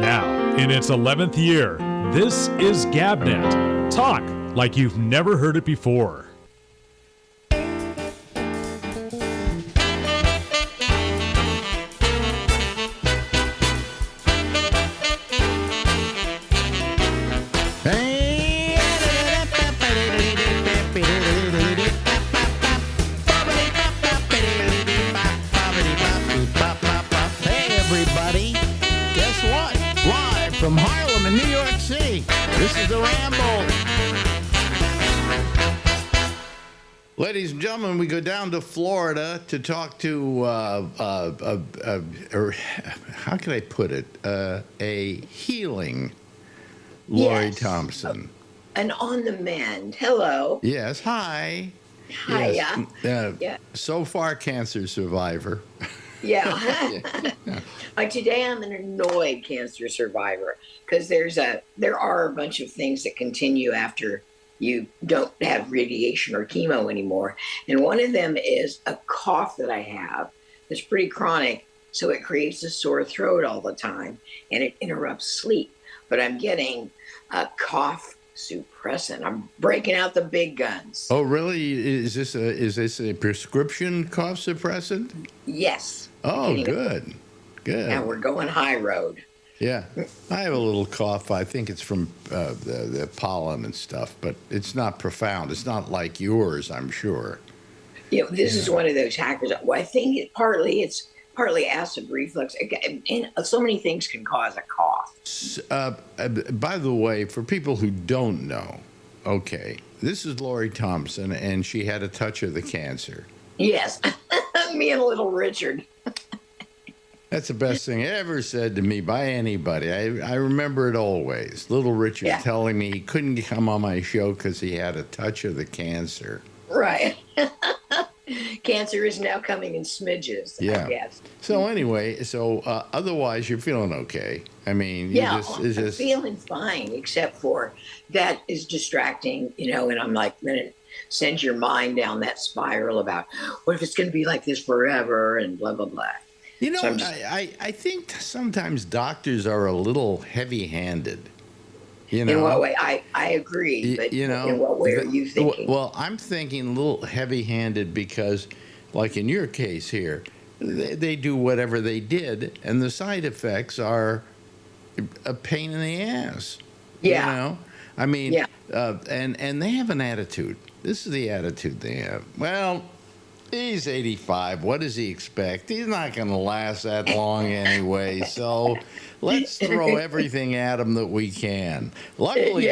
Now, in its 11th year, this is GabNet. Talk like you've never heard it before. From Harlem in New York City, this is the Ramble. Ladies and gentlemen, we go down to Florida to talk to, how can I put it, a healing Lori Thompson. And on the mend. Hello. Yes, hi. Hiya. Yes. So far, cancer survivor. Yeah. Today I'm an annoyed cancer survivor because there are a bunch of things that continue after you don't have radiation or chemo anymore. And one of them is a cough that I have that's pretty chronic. So it creates a sore throat all the time and it interrupts sleep. But I'm getting a cough suppressant. I'm breaking out the big guns. Oh, really? Is this a prescription cough suppressant? Yes. Oh, good. And we're going high road. Yeah. I have a little cough. I think it's from the pollen and stuff, but it's not profound. It's not like yours, I'm sure. This is one of those hackers. Well, I think it's partly acid reflux. And so many things can cause a cough. By the way, for people who don't know, okay, this is Lori Thompson, and she had a touch of the cancer. Yes. Me and little Richard. That's the best thing ever said to me by anybody. I remember it always. Little Richard telling me he couldn't come on my show because he had a touch of the cancer. Right. Cancer is now coming in smidges, I guess. So anyway, otherwise you're feeling okay. I mean, I'm feeling fine, except for that is distracting, and I'm like, then it sends your mind down that spiral about what if it's going to be like this forever and blah, blah, blah. I think sometimes doctors are a little heavy-handed. In what way? I agree, but in what way are you thinking? Well, I'm thinking a little heavy-handed because, like in your case here, they do whatever they did, and the side effects are a pain in the ass. Yeah. I mean, and they have an attitude. This is the attitude they have. Well, he's 85. What does he expect? He's not going to last that long anyway. So let's throw everything at him that we can. Luckily,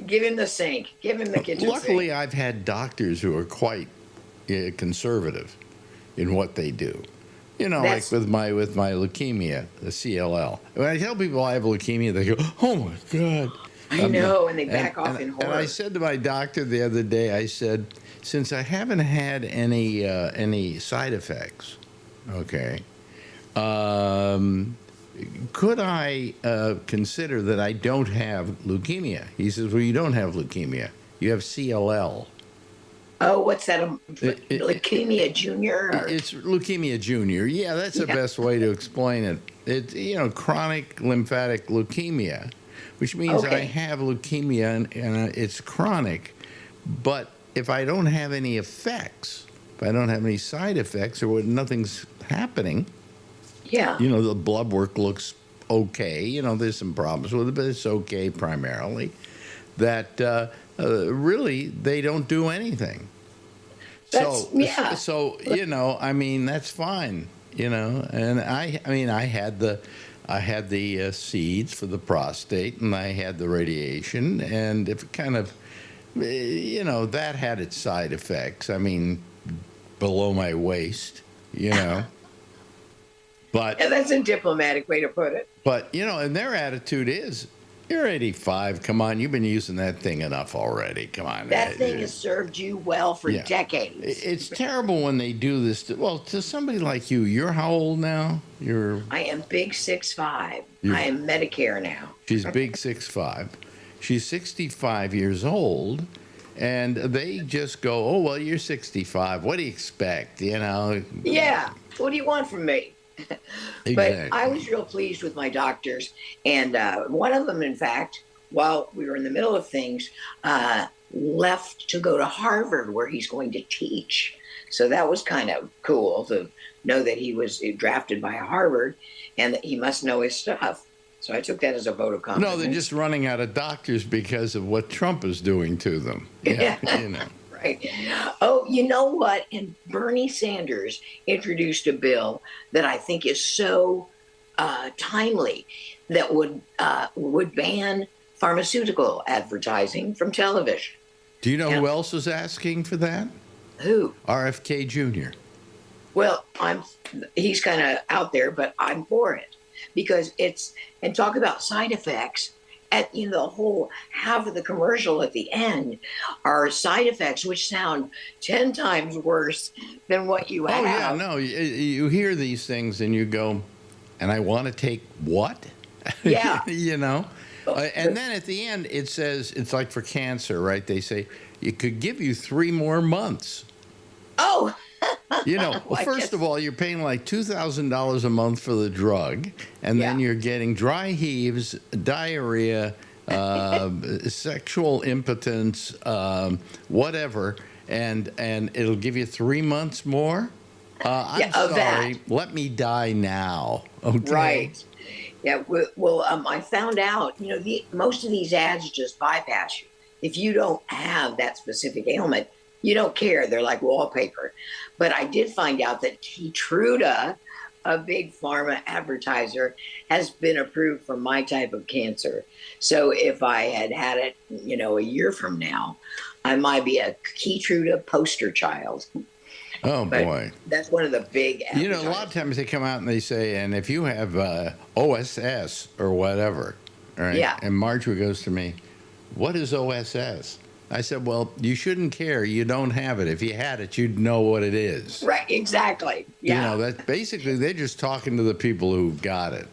give him the sink. Give him the kitchen Luckily, sink. I've had doctors who are quite conservative in what they do. Like with my leukemia, the CLL. When I tell people I have leukemia, they go, "Oh my God!" I know, and they back off in horror. And I said to my doctor the other day, I said, since I haven't had any side effects, okay, could I consider that I don't have leukemia? He says, well, you don't have leukemia. You have CLL. Oh, what's that? Leukemia Junior? It's leukemia junior. Yeah, that's the best way to explain it. It's, chronic lymphatic leukemia, which means I have leukemia and it's chronic. But if I don't have any effects, if I don't have any side effects or nothing's happening, the blood work looks okay. There's some problems with it, but it's okay primarily. That really they don't do anything. So I mean that's fine. And I had the seeds for the prostate, and I had the radiation, and if it kind of, that had its side effects. I mean, below my waist, But that's a diplomatic way to put it. But, and their attitude is, you're 85. Come on, you've been using that thing enough already. Come on. That thing has served you well for decades. It's terrible when they do this. To somebody like you, you're how old now? I am big 6'5". I am Medicare now. She's big 6'5". She's 65 years old, and they just go, oh, well, you're 65. What do you expect, Yeah. What do you want from me? But I Exactly. was real pleased with my doctors. And one of them, in fact, while we were in the middle of things, left to go to Harvard where he's going to teach. So that was kind of cool to know that he was drafted by Harvard and that he must know his stuff. So I took that as a vote of No, they're confidence. just running out of doctors because of what Trump is doing to them. Yeah, you know. Right. Oh, you know what? And Bernie Sanders introduced a bill that I think is so timely that would ban pharmaceutical advertising from television. Do you know And who else is asking for that? who? RFK Jr. Well, he's kind of out there, but I'm for it because it's and talk about side effects. At the whole half of the commercial at the end are side effects which sound 10 times worse than what you Oh yeah, have. no, you hear these things and you go, and I want to take what? Yeah. You know? And But- then at the end, it says, it's like for cancer, right? They say, it could give you 3 more months. oh, You know, Well, I first guess- of all, you're paying like $2,000 a month for the drug, and then Yeah. you're getting dry heaves, diarrhea, sexual impotence, whatever, and it'll give you 3 months more. I'm Yeah, of sorry. that. Let me die now. Okay. Right. Yeah. Well, I found out, most of these ads just bypass you. If you don't have that specific ailment, you don't care. They're like wallpaper. But I did find out that Keytruda, a big pharma advertiser, has been approved for my type of cancer. So if I had it, a year from now, I might be a Keytruda poster child. Oh But boy. that's one of the big You know, a lot of times they come out and they say, and if you have OSS or whatever, right? Yeah. And Marjorie goes to me, what is OSS? I said, well, you shouldn't care. You don't have it. If you had it, you'd know what it is. Right, exactly. Yeah. You know, that basically they're just talking to the people who got it.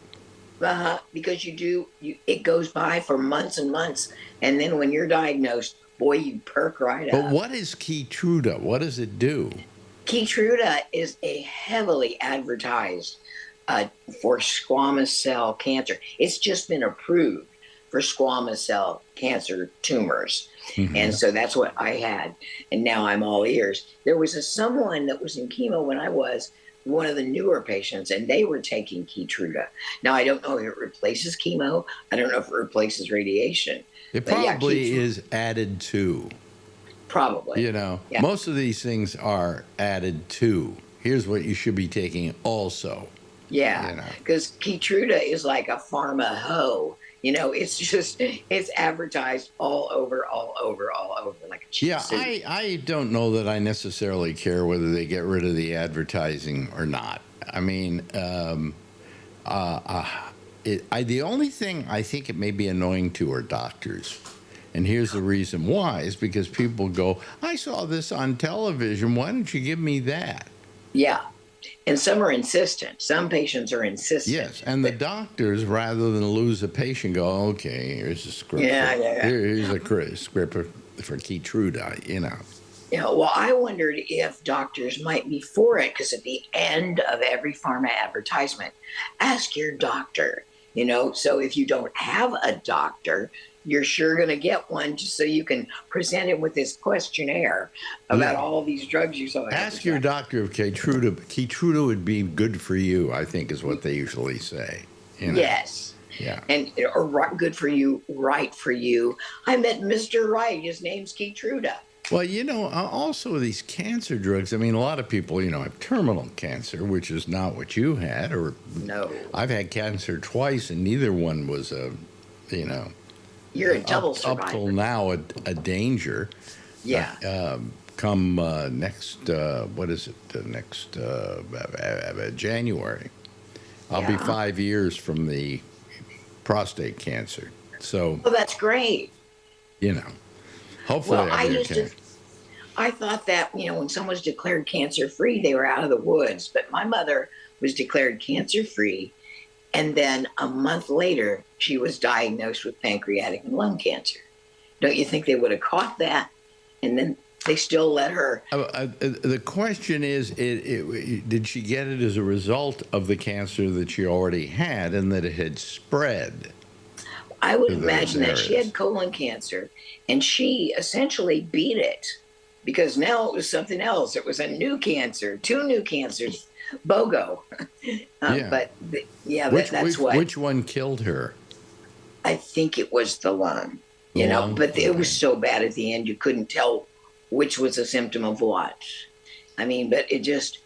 Because it goes by for months and months. And then when you're diagnosed, boy, you perk right But up. what is Keytruda? What does it do? Keytruda is a heavily advertised for squamous cell cancer. It's just been approved for squamous cell cancer tumors. And so that's what I had. And now I'm all ears. There was someone that was in chemo when I was one of the newer patients, and they were taking Keytruda. Now, I don't know if it replaces chemo. I don't know if it replaces radiation. It But yeah, probably Keytruda- is added to. Probably. You know, Yeah. most of these things are added to. Here's what you should be taking also. Yeah, because Keytruda is like a pharma hoe. It's advertised all over, like a cheap Yeah, suit. I don't know that I necessarily care whether they get rid of the advertising or not. I mean, the only thing I think it may be annoying to are doctors. And here's the reason why, is because people go, I saw this on television. Why don't you give me that? Yeah, and some are insistent. Some patients are insistent. Yes, and the doctors, rather than lose a patient, go, okay, here's a script. Yeah, yeah. Here's a script for Keytruda, you know. Well, I wondered if doctors might be for it because at the end of every pharma advertisement, ask your doctor. So if you don't have a doctor, you're sure going to get one just so you can present it with this questionnaire about all these drugs you saw. Ask your doctor if Keytruda would be good for you, I think is what they usually say. Yes. Yeah. And or good for you, right for you. I met Mr. Right. His name's Keytruda. Well, also these cancer drugs, I mean, a lot of people, have terminal cancer, which is not what you had. Or No. I've had cancer twice, and neither one was You're a double up survivor. till now a danger. Yeah. Come next, what is it? Next January, I'll be Yeah. 5 years from the prostate cancer. So, Well, that's great. hopefully Well, I'll be okay. I thought that, when someone's declared cancer free, they were out of the woods. But my mother was declared cancer free. And then a month later, she was diagnosed with pancreatic and lung cancer. Don't you think they would have caught that and then They still let her. The question is, did she get it as a result of the cancer that she already had and that it had spread I would to those imagine that she areas? had colon cancer and she essentially beat it because now it was something else. It was a new cancer, two new cancers, BOGO. Yeah. Yeah, that's Which one killed her? I think it was the lung, The lung? but it was Okay. so bad at the end, you couldn't tell which was a symptom of what. I mean, but it just,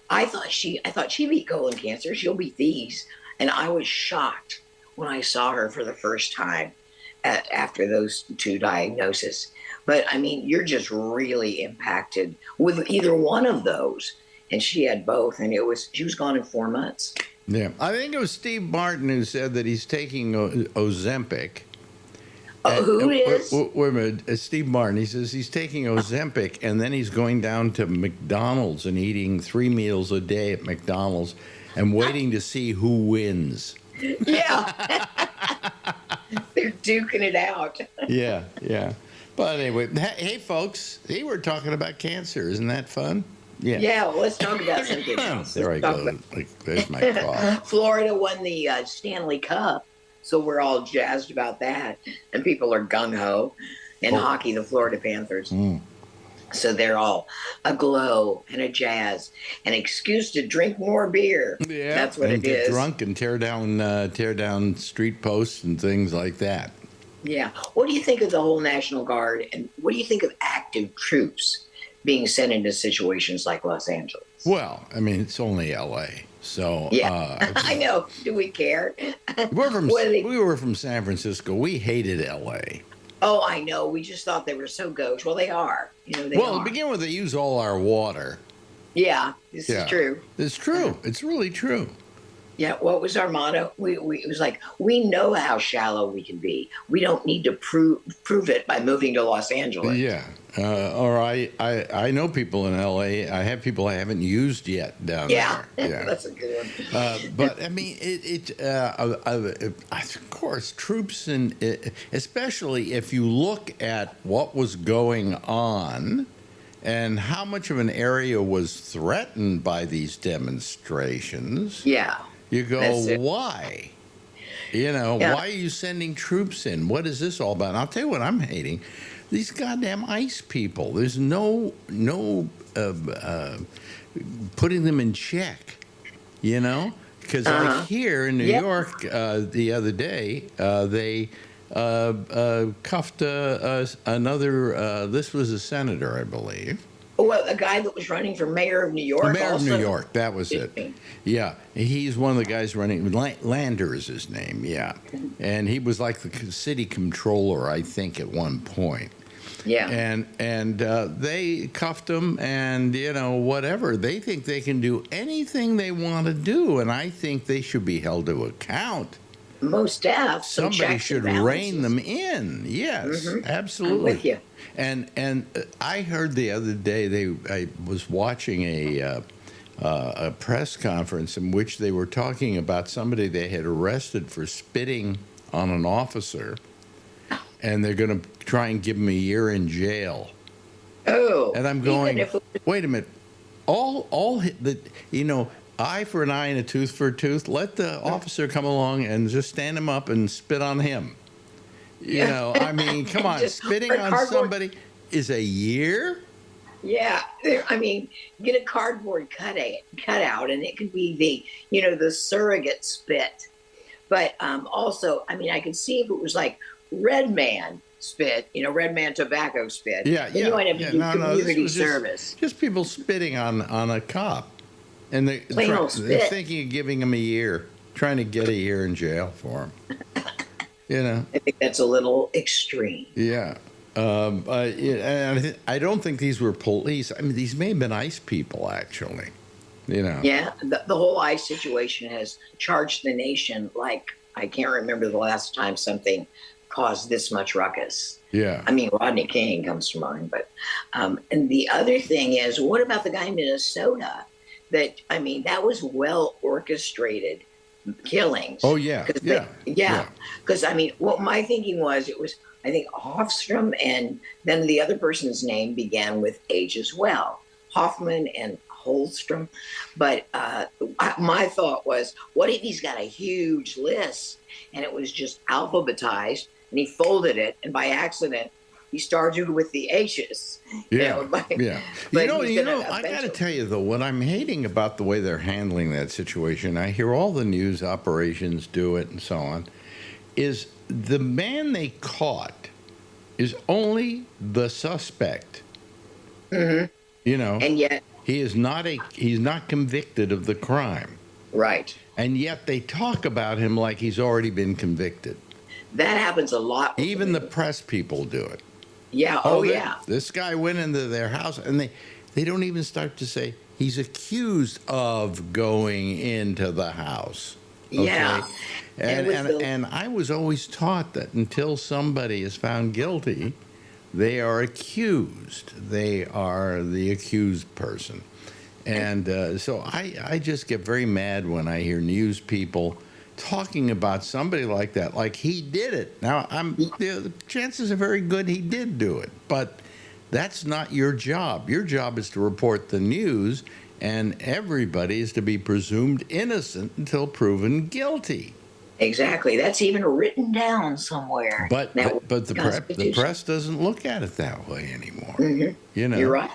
I thought she beat colon cancer. She'll beat these. And I was shocked when I saw her for the first time after those two diagnoses. But I mean, you're just really impacted with either one of those. And she had both, and she was gone in 4 months. Yeah. I think it was Steve Martin who said that he's taking Ozempic. Who is? Wait a minute, Steve Martin. He says he's taking Ozempic, and then he's going down to McDonald's and eating 3 meals a day at McDonald's and waiting to see who wins. Yeah. They're duking it out. Yeah, yeah. But anyway, hey, folks, we're talking about cancer. Isn't that fun? Yeah. Yeah, well, let's talk about something else. There I go. There's my cough. Florida won the Stanley Cup, so we're all jazzed about that. And people are gung-ho. In hockey, the Florida Panthers. So they're all aglow and a jazz. An excuse to drink more beer. Yeah, that's what and it is. Get drunk and tear down street posts and things like that. Yeah. What do you think of the whole National Guard, and what do you think of active troops being sent into situations like Los Angeles? Well, I mean, it's only L.A., so yeah. I know. Do we care? we were from San Francisco. We hated L.A. Oh, I know. We just thought they were so gauche. Well, they are. To begin with, they use all our water. Yeah, this is true. It's true. It's really true. Yeah, what was our motto? It was like, we know how shallow we can be. We don't need to prove it by moving to Los Angeles. Yeah. Or I know people in L.A. I have people I haven't used yet down there. Yeah, that's a good one. But I mean, of course, troops, and especially if you look at what was going on and how much of an area was threatened by these demonstrations. Yeah. You go, why? Why are you sending troops in? What is this all about? And I'll tell you what I'm hating. These goddamn ICE people. There's no putting them in check, Because like here in New York the other day, they cuffed another, this was a senator, I believe. Well, a guy that was running for mayor of New York. Mayor of New York, that was it. Yeah, he's one of the guys running. Lander is his name. Yeah, and he was like the city controller, I think, at one point. Yeah. And they cuffed him, and whatever. They think they can do anything they want to do, and I think they should be held to account. Most deaf. Somebody should rein them in. Yes, absolutely. I'm with you. And I heard the other day I was watching a press conference in which they were talking about somebody they had arrested for spitting on an officer, and they're going to try and give him a year in jail. Oh. And I'm going, wait a minute. Eye for an eye and a tooth for a tooth. Let the officer come along and just stand him up and spit on him. I mean, come on. Spitting on somebody is a year? Yeah. I mean, get a cardboard cutout, and it could be the surrogate spit. But also, I mean, I could see if it was like Red Man spit, Red Man tobacco spit. Yeah, then you might have to do community service. Just people spitting on a cop. And they're thinking of giving him a year, trying to get a year in jail for him. I think that's a little extreme. Yeah. And I don't think these were police. I mean, these may have been ICE people, actually. Yeah, the whole ICE situation has charged the nation like I can't remember the last time something caused this much ruckus. Yeah. I mean, Rodney King comes to mind. But and the other thing is, what about the guy in Minnesota? That was well orchestrated killings. Oh yeah, yeah, yeah. Because I mean, what my thinking was, it was, I think, Hofstrom, and then the other person's name began with H as well, Hoffman and Holstrom. But my thought was, what if he's got a huge list and it was just alphabetized, and he folded it, and by accident he started with the H's. yeah, yeah. But I got to tell you though, what I'm hating about the way they're handling that situation, I hear all the news operations do it and so on, is the man they caught is only the suspect. Mm-hmm. And yet he's not convicted of the crime. Right. And yet they talk about him like he's already been convicted. That happens a lot. Even the press people do it. Yeah. Oh, yeah. This guy went into their house, and they don't even start to say he's accused of going into the house. Okay? Yeah. And I was always taught that until somebody is found guilty, they are accused. They are the accused person. And so I just get very mad when I hear news people talking about somebody like that, like he did it. Now, the chances are very good he did do it, but that's not your job. Your job is to report the news, and everybody is to be presumed innocent until proven guilty. Exactly. That's even written down somewhere. But the press doesn't look at it that way anymore. Mm-hmm. You're right.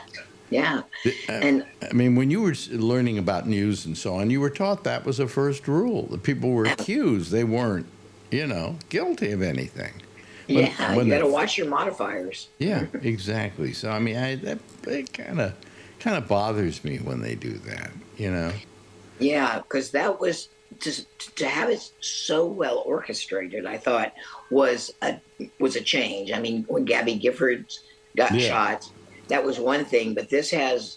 Yeah. And I mean, when you were learning about news and so on, you were taught that was a first rule. The people were accused. They weren't, guilty of anything. You got to watch your modifiers. Yeah, exactly. So, I mean, it kind of bothers me when they do that, Yeah, because that was, to have it so well orchestrated, I thought was a change. I mean, when Gabby Giffords got shot, that was one thing, but this has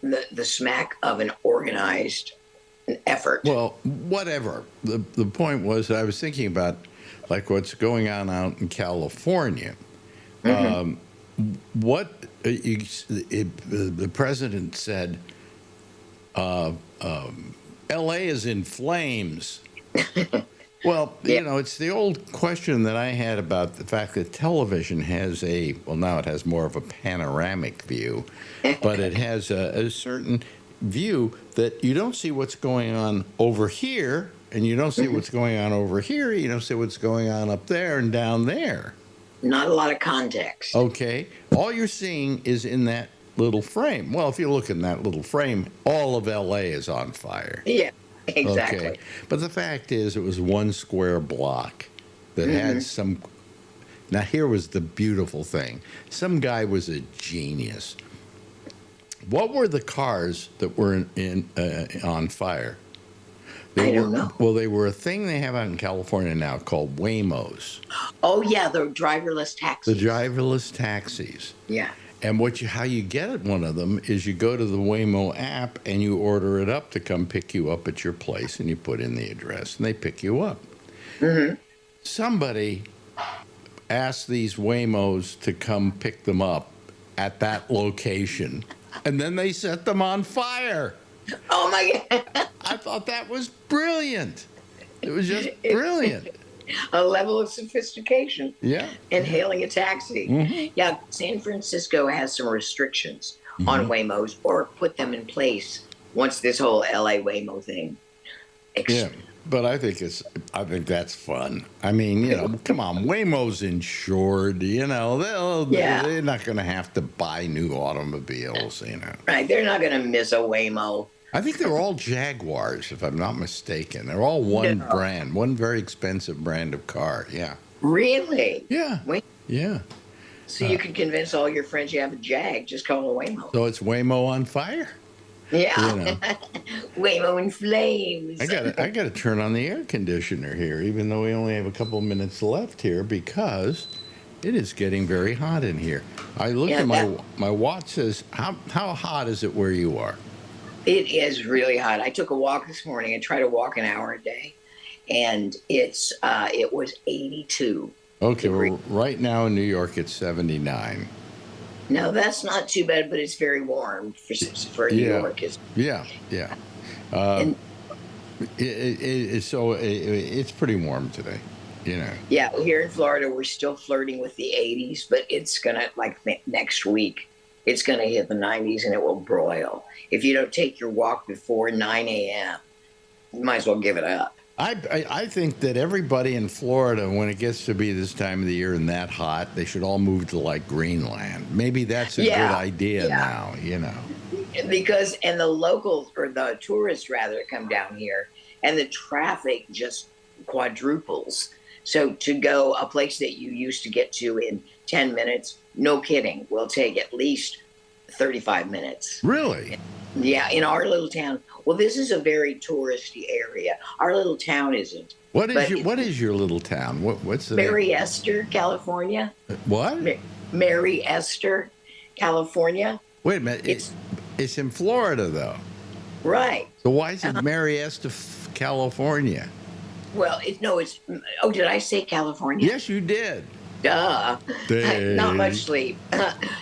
the smack of an organized effort. Well, whatever. The point was, I was thinking about like what's going on out in California. Mm-hmm. The president said, L.A. is in flames. Well, it's the old question that I had about the fact that television has now it has more of a panoramic view, but it has a certain view that you don't see what's going on over here, and you don't see what's going on over here, you don't see what's going on up there and down there. Not a lot of context. Okay. All you're seeing is in that little frame. Well, if you look in that little frame, all of L.A. is on fire. Yeah. Exactly. Okay. But the fact is, it was one square block that had some. Now, here was the beautiful thing. Some guy was a genius. What were the cars that were on fire? I don't know. Well, they were a thing they have out in California now called Waymos. Oh, yeah, the driverless taxis. The driverless taxis. Yeah. And how you get at one of them is you go to the Waymo app and you order it up to come pick you up at your place, and you put in the address and they pick you up. Mm-hmm. Somebody asked these Waymos to come pick them up at that location, and then they set them on fire. Oh my God. I thought that was brilliant. It was just brilliant. A level of sophistication. Yeah. In hailing a taxi. Mm-hmm. Yeah, San Francisco has some restrictions on Waymos, or put them in place once this whole LA Waymo thing. Yeah, but I think that's fun. I mean, come on, Waymo's insured. They're not going to have to buy new automobiles. Right, they're not going to miss a Waymo. I think they're all Jaguars, if I'm not mistaken. They're all one brand, one very expensive brand of car. Yeah. Really? Yeah. Yeah. So you can convince all your friends you have a Jag, just call it a Waymo. So it's Waymo on fire? Yeah. Waymo in flames. I got to turn on the air conditioner here, even though we only have a couple minutes left here, because it is getting very hot in here. I looked at my watch, says, how hot is it where you are? It is really hot. I took a walk this morning. I try to walk an hour a day, and it was 82. Okay, well, right now in New York, it's 79. No, that's not too bad, but it's very warm for New York. Yeah. It's pretty warm today, you know. Yeah, here in Florida, we're still flirting with the 80s, but it's gonna next week. It's gonna hit the 90s and it will broil. If you don't take your walk before 9 a.m., you might as well give it up. I think that everybody in Florida, when it gets to be this time of the year and that hot, they should all move to like Greenland. Maybe that's a good idea now, you know. Because and the locals or the tourists rather come down here, and the traffic just quadruples. So to go a place that you used to get to in 10 minutes, no kidding, will take at least 35 minutes. Really? Yeah, in our little town. Well, this is a very touristy area. Our little town isn't. What is your little town? What's the Mary Esther, California. What? Mary Esther, California. Wait a minute. It's in Florida, though. Right. So why is it Mary Esther, California? Well, oh, did I say California? Yes, you did. Duh. Not much sleep.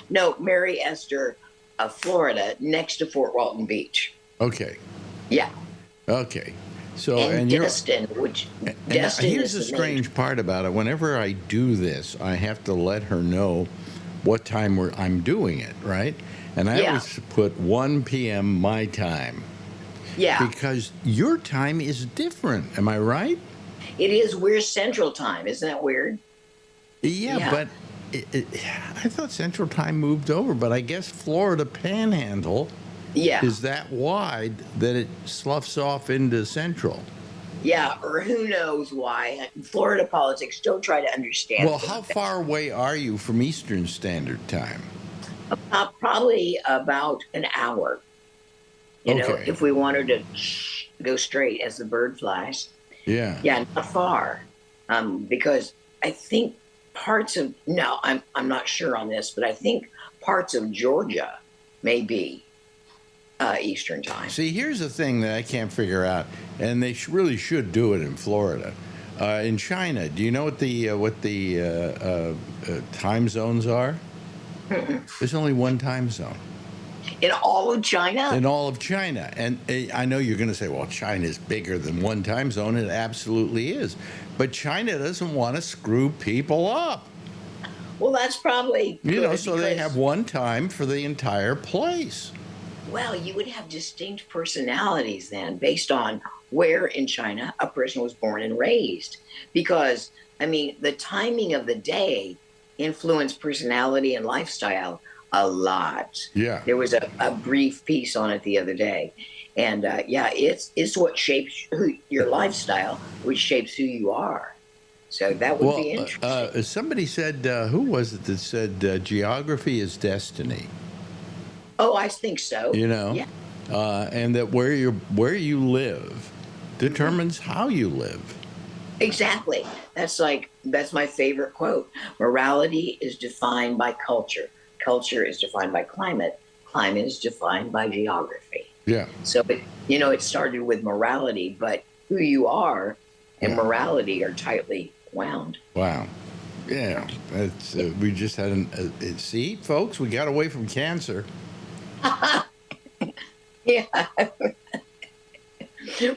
No, Mary Esther, Florida, next to Fort Walton Beach. Okay. Yeah. Okay. So and Destin, Destin here's the strange part about it. Whenever I do this, I have to let her know what time I'm doing it, right? And I always put 1 p.m. my time. Yeah. Because your time is different. Am I right? It is. We're Central Time. Isn't that weird? Yeah. But I thought Central Time moved over, but I guess Florida Panhandle is that wide that it sloughs off into Central. Yeah, or who knows why. Florida politics, don't try to understand. Well, how far away are you from Eastern Standard Time? Probably about an hour. You know, if we wanted to go straight as the bird flies. Yeah. Yeah, not far. Because I think I'm not sure on this, but I think parts of Georgia may be Eastern Time. See, here's the thing that I can't figure out, and they really should do it in Florida. In China, do you know what the time zones are? There's only one time zone. In all of China? In all of China. And I know you're going to say, well, China is bigger than one time zone. It absolutely is. But China doesn't want to screw people up. Well, that's probably good, so they have one time for the entire place. Well, you would have distinct personalities then based on where in China a person was born and raised. Because, I mean, the timing of the day influenced personality and lifestyle a lot. Yeah. There was a brief piece on it the other day. And, it's what shapes your lifestyle, which shapes who you are. So that would be interesting. Somebody said, who was it that said geography is destiny? Oh, I think so. Yeah. And that where you live determines how you live. Exactly. That's my favorite quote. Morality is defined by culture. Culture is defined by climate. Climate is defined by geography. Yeah. So it started with morality, but who you are and morality are tightly wound. Wow. Yeah. That's we just had see, folks, we got away from cancer. Yeah.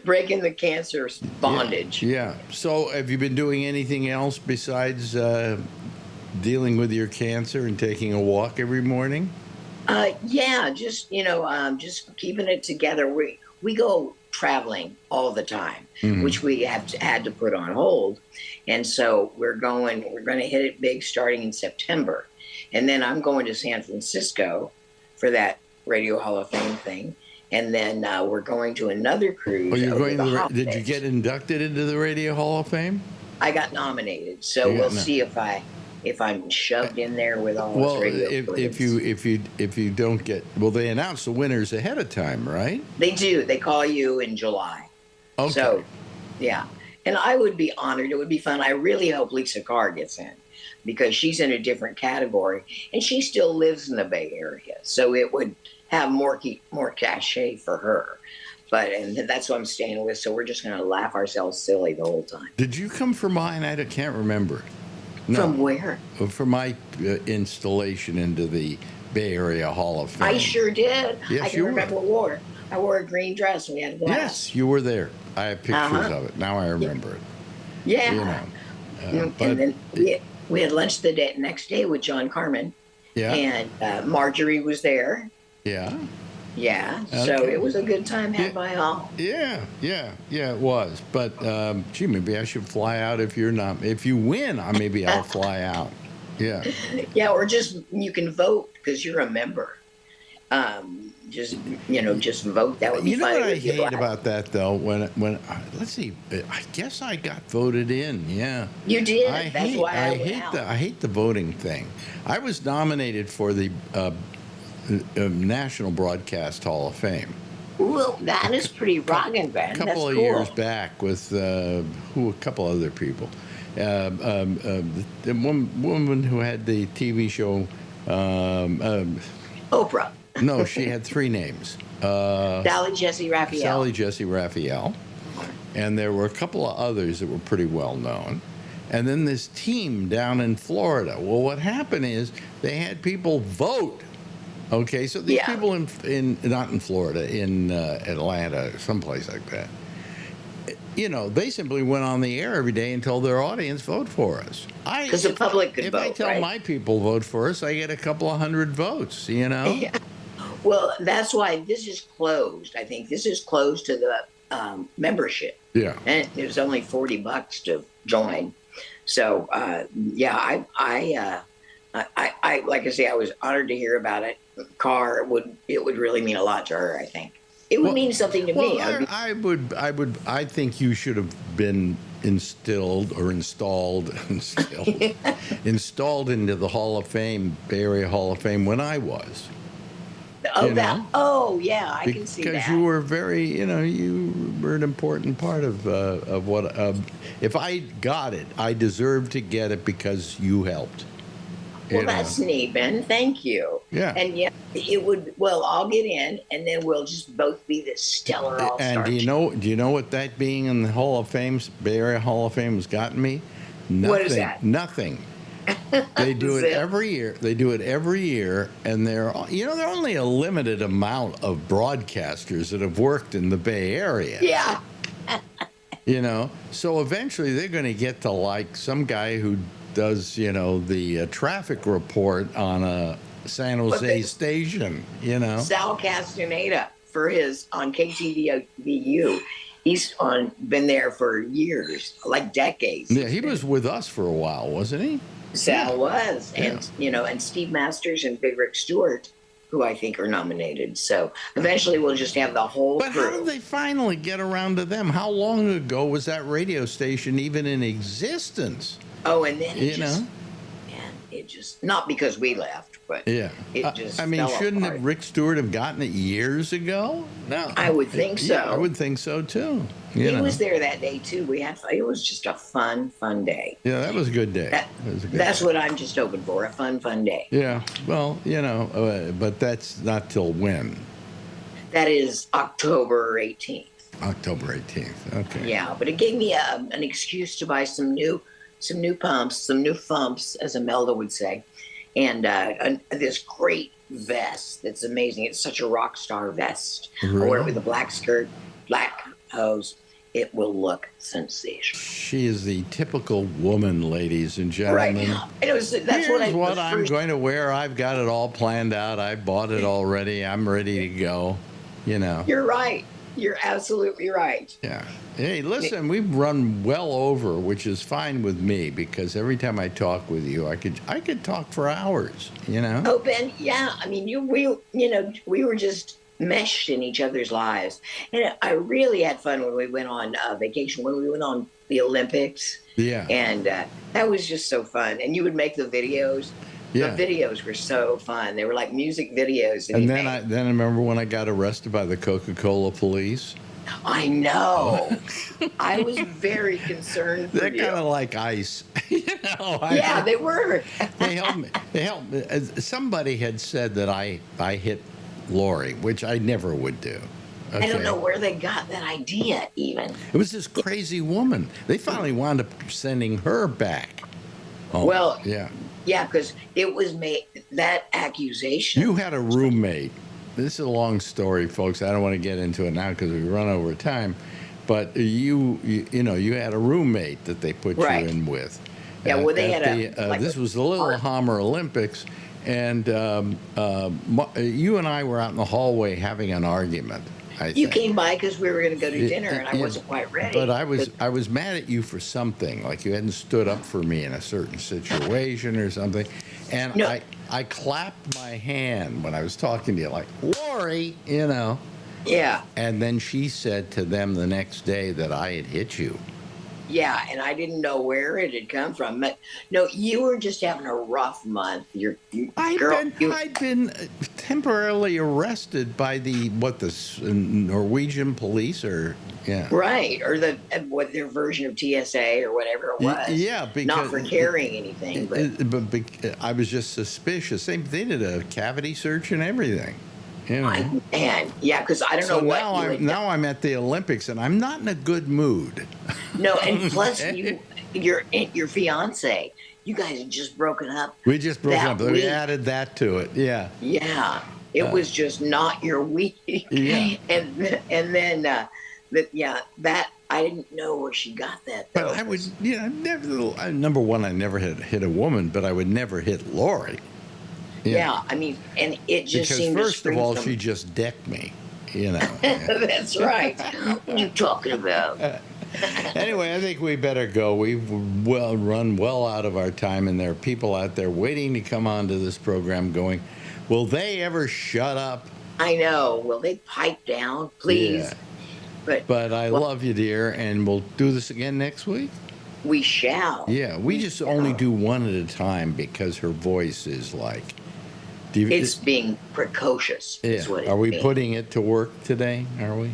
Breaking the cancer's bondage. Yeah. So have you been doing anything else besides dealing with your cancer and taking a walk every morning? Just just keeping it together. We go traveling all the time, which we had to put on hold. And so we're going to hit it big starting in September. And then I'm going to San Francisco for that Radio Hall of Fame thing. And then we're going to another cruise. Did you get inducted into the Radio Hall of Fame? I got nominated. So we'll see if I'm shoved in there with all this radio. If you don't get, they announce the winners ahead of time, right? They do. They call you in July. Okay. So, yeah. And I would be honored. It would be fun. I really hope Lisa Carr gets in because she's in a different category and she still lives in the Bay Area. So it would have more cachet for her. And that's what I'm staying with. So we're just going to laugh ourselves silly the whole time. Did you come for mine? I can't remember. No. From where? For my installation into the Bay Area Hall of Fame. I sure did. Yes, I can remember war. I wore a green dress and we had glass. Yes, you were there. I have pictures of it. Now I remember it. Yeah. You know, and but then we had lunch the next day with John Carmen. yeah, And Marjorie was there. yeah. Yeah. Okay. So it was a good time had by all. Yeah, it was. But gee, maybe I should fly out if you're not. If you win, maybe I'll fly out. Yeah. Yeah, or just you can vote because you're a member. Just just vote. That would be You know fine. what I hate about that though? When let's see, I guess I got voted in. Yeah. You did. I That's hate, why I went hate out. I hate the voting thing. I was nominated for the National Broadcast Hall of Fame. Well, that is pretty rocking, Ben. A couple That's of cool. years back with a couple other people. The woman who had the TV show. Oprah. No, she had three names. Sally Jesse Raphael. Sally Jesse Raphael. And there were a couple of others that were pretty well known. And then this team down in Florida. Well, what happened is they had people vote. Okay, so these people in not in Florida, in Atlanta, someplace like that. You know, they simply went on the air every day and told their audience, vote for us. Because the public could vote, If I tell right? my people vote for us, I get a couple of hundred votes, you know? Yeah. Well, that's why this is closed. I think this is closed to the membership. Yeah. And it was only $40 to join. So, yeah, I like I say, I was honored to hear about it. Carr, it would really mean a lot to her, I think. It would mean something to me. I think you should have been installed into the Hall of Fame, Bay Area Hall of Fame, when I was. Yeah, I can see that. Because you were you were an important part of what. If I got it, I deserved to get it because you helped. Well, that's neat, Ben. Thank you. Yeah. And yeah, it would. Well, I'll get in, and then we'll just both be the stellar all-star. And do you know what that being in the Hall of Fame, Bay Area Hall of Fame, has gotten me? Nothing. What is that? Nothing. They do it every year. And there are only a limited amount of broadcasters that have worked in the Bay Area. Yeah. So eventually they're going to get to like some guy who does, the traffic report on a San Jose station, Sal Castaneda on KTVU. He's been there for years, like decades. Yeah, he was with us for a while, wasn't he? Sal was, and and Steve Masters and Big Rick Stewart, who I think are nominated. So eventually we'll just have the whole But crew. how did they finally get around to them? How long ago was that radio station even in existence? Oh, and then it just not because we left, but it just. I mean, fell shouldn't apart. Rick Stewart have gotten it years ago? No, I would think so. Yeah, I would think so too. He was there that day too. It was just a fun day. Yeah, that was a good day. That's what I'm just hoping for, a fun day. Yeah, well, but that's not till when? That is October 18th. October 18th. Okay. Yeah, but it gave me an excuse to buy some new pumps, some new thumps, as Imelda would say, and this great vest that's amazing. It's such a rock star vest. Really? I wear it with a black skirt, black hose. It will look sensational. She is the typical woman, ladies and gentlemen. Right. Here's what I'm going to wear. I've got it all planned out. I bought it already. I'm ready to go. You're right. You're absolutely right. Yeah. Hey, listen, we've run well over, which is fine with me because every time I talk with you, I could talk for hours. Oh, Ben, yeah. I mean, we were just meshed in each other's lives, and I really had fun when we went on vacation. When we went on the Olympics, and that was just so fun. And you would make the videos. Yeah. The videos were so fun. They were like music videos. And then I remember when I got arrested by the Coca-Cola police. I know. I was very concerned for They're you. kind of like ice. Yeah, they were. They helped me. Somebody had said that I hit Lori, which I never would do. Okay. I don't know where they got that idea even. It was this crazy woman. They finally wound up sending her back. Oh, Well, yeah. Yeah, because it was made, that accusation. You had a roommate this is a long story, folks. I don't want to get into it now because we run over time. But you had a roommate that they put Right. you in with. Yeah, well, they had this was the Lillehammer Olympics, and you and I were out in the hallway having an argument. You came by because we were going to go to dinner, and I wasn't quite ready. But I was mad at you for something, like you hadn't stood up for me in a certain situation or something, and No. I clapped my hand when I was talking to you, like, Lori, Yeah. And then she said to them the next day that I had hit you. Yeah, and I didn't know where it had come from. But no, you were just having a rough month. I'd been temporarily arrested by the Norwegian police, or right, or what their version of TSA or whatever it was. Yeah, because not for carrying anything, but I was just suspicious. They did a cavity search and everything. Because I don't know what. Now I'm at the Olympics and I'm not in a good mood. No, and plus your fiance, you guys had just broken up. We just broke up. We added that to it. Yeah. Yeah, it was just not your week. Yeah. and then that I didn't know where she got that. Though. But I would, never. Number one, I never hit a woman, but I would never hit Lori. Yeah, I mean, and it just because seemed first of all, some... she just decked me, That's right. What are you talking about? Anyway, I think we better go. We've run well out of our time, and there are people out there waiting to come onto this program going, will they ever shut up? I know. Will they pipe down, please? Yeah. But I love you, dear, and we'll do this again next week. We shall. Yeah, we just only do one at a time because her voice is like... It's being precocious. Yeah. Is what are we putting it to work today? Are we?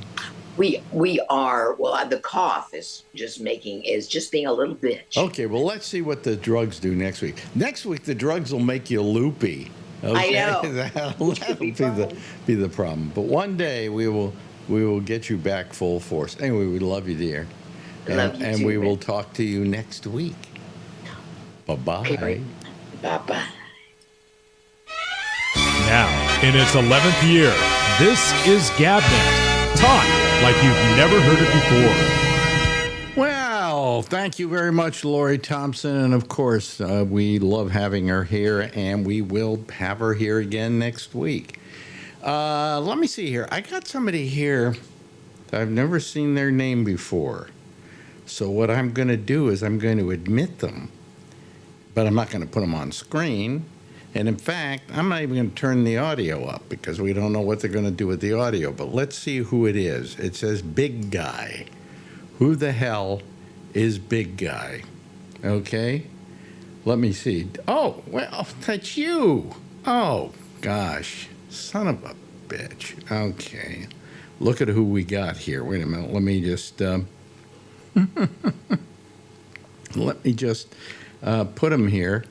We are. Well, the cough is just being a little bitch. Okay. Well, let's see what the drugs do next week. Next week, the drugs will make you loopy. Okay? I know. That'll be the problem. But one day we will get you back full force. Anyway, we love you, dear. And we will talk to you next week. Bye-bye. Okay, bye-bye. Now, in its 11th year, this is GabNet. Talk like you've never heard it before. Well, thank you very much, Lori Thompson. And, of course, we love having her here, and we will have her here again next week. Let me see here. I got somebody here that I've never seen their name before. So what I'm going to do is I'm going to admit them, but I'm not going to put them on screen. And in fact, I'm not even going to turn the audio up because we don't know what they're going to do with the audio. But let's see who it is. It says Big Guy. Who the hell is Big Guy? Okay. Let me see. Oh, well, that's you. Oh, gosh. Son of a bitch. Okay. Look at who we got here. Wait a minute. Let me just... put him here.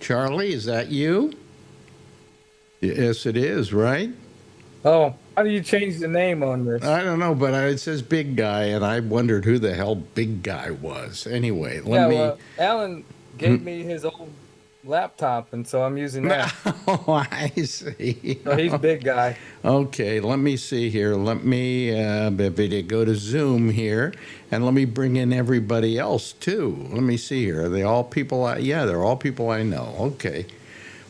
Charlie, is that you? Yes, it is, right? Oh, how do you change the name on this? I don't know, but it says Big Guy, and I wondered who the hell Big Guy was. Anyway, Alan gave me his old laptop, and so I'm using that. Oh, I see. So he's Big Guy. Okay, let me see here. Let me go to Zoom here, and let me bring in everybody else, too. Let me see here. Are they all people? They're all people I know. Okay.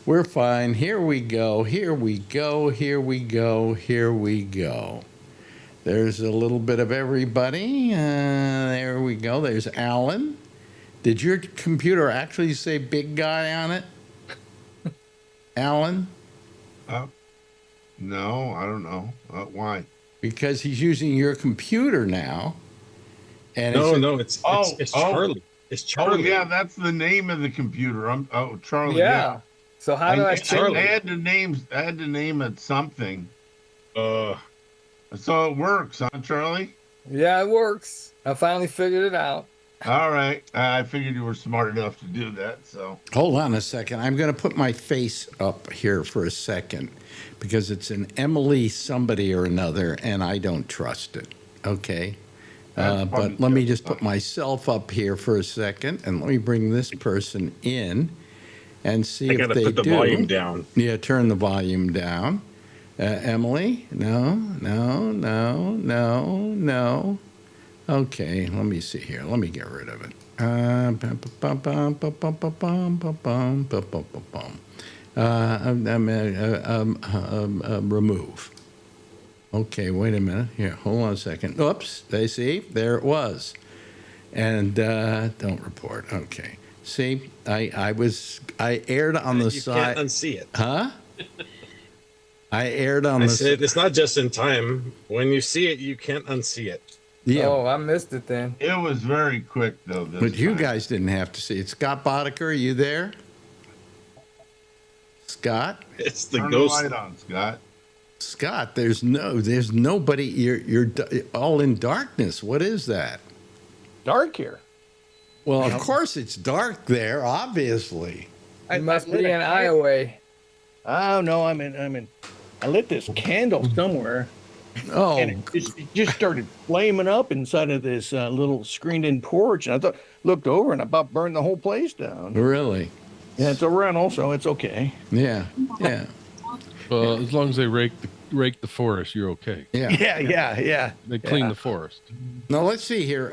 We're fine. Here we go. Here we go. Here we go. Here we go. There's a little bit of everybody. There we go. There's Alan. Did your computer actually say Big Guy on it? Alan? No, I don't know. Why? Because he's using your computer now. And it's Charlie. It's Charlie. Oh, yeah, that's the name of the computer. Charlie. Yeah. So how do I change? I had to name it something. So it works, huh, Charlie? Yeah, it works. I finally figured it out. All right. I figured you were smart enough to do that. So hold on a second. I'm going to put my face up here for a second because it's an Emily somebody or another, and I don't trust it. Okay. But let me just put myself up here for a second, and let me bring this person in and see if they do. Put the volume down. Yeah, turn the volume down. Emily? No, no, no, no, no. Okay, let me see here. Let me get rid of it. Remove. Okay, wait a minute. Here, hold on a second. Oops, they see, there it was. And don't report. Okay. See, I aired on the You side. can't unsee it. Huh? I aired on I the said it's not just in time. When you see it, you can't unsee it. Yeah. Oh, I missed it then. It was very quick though. But you guys didn't have to see it. Scott Boddicker, are you there? Scott? It's the Turn ghost. the light on, Scott. Scott, there's nobody. You're all in darkness. What is that? Dark here. Well, of course it's dark there, obviously. You must lit be a in candle. Iowa. Oh no, I lit this candle somewhere, Oh, and it just started flaming up inside of this little screened-in porch. And I looked over and about burned the whole place down. really? Yeah, it's a rental, so it's okay. Yeah, yeah, Well, as long as they rake the forest, you're okay. yeah. Yeah. They clean the forest. Now let's see here.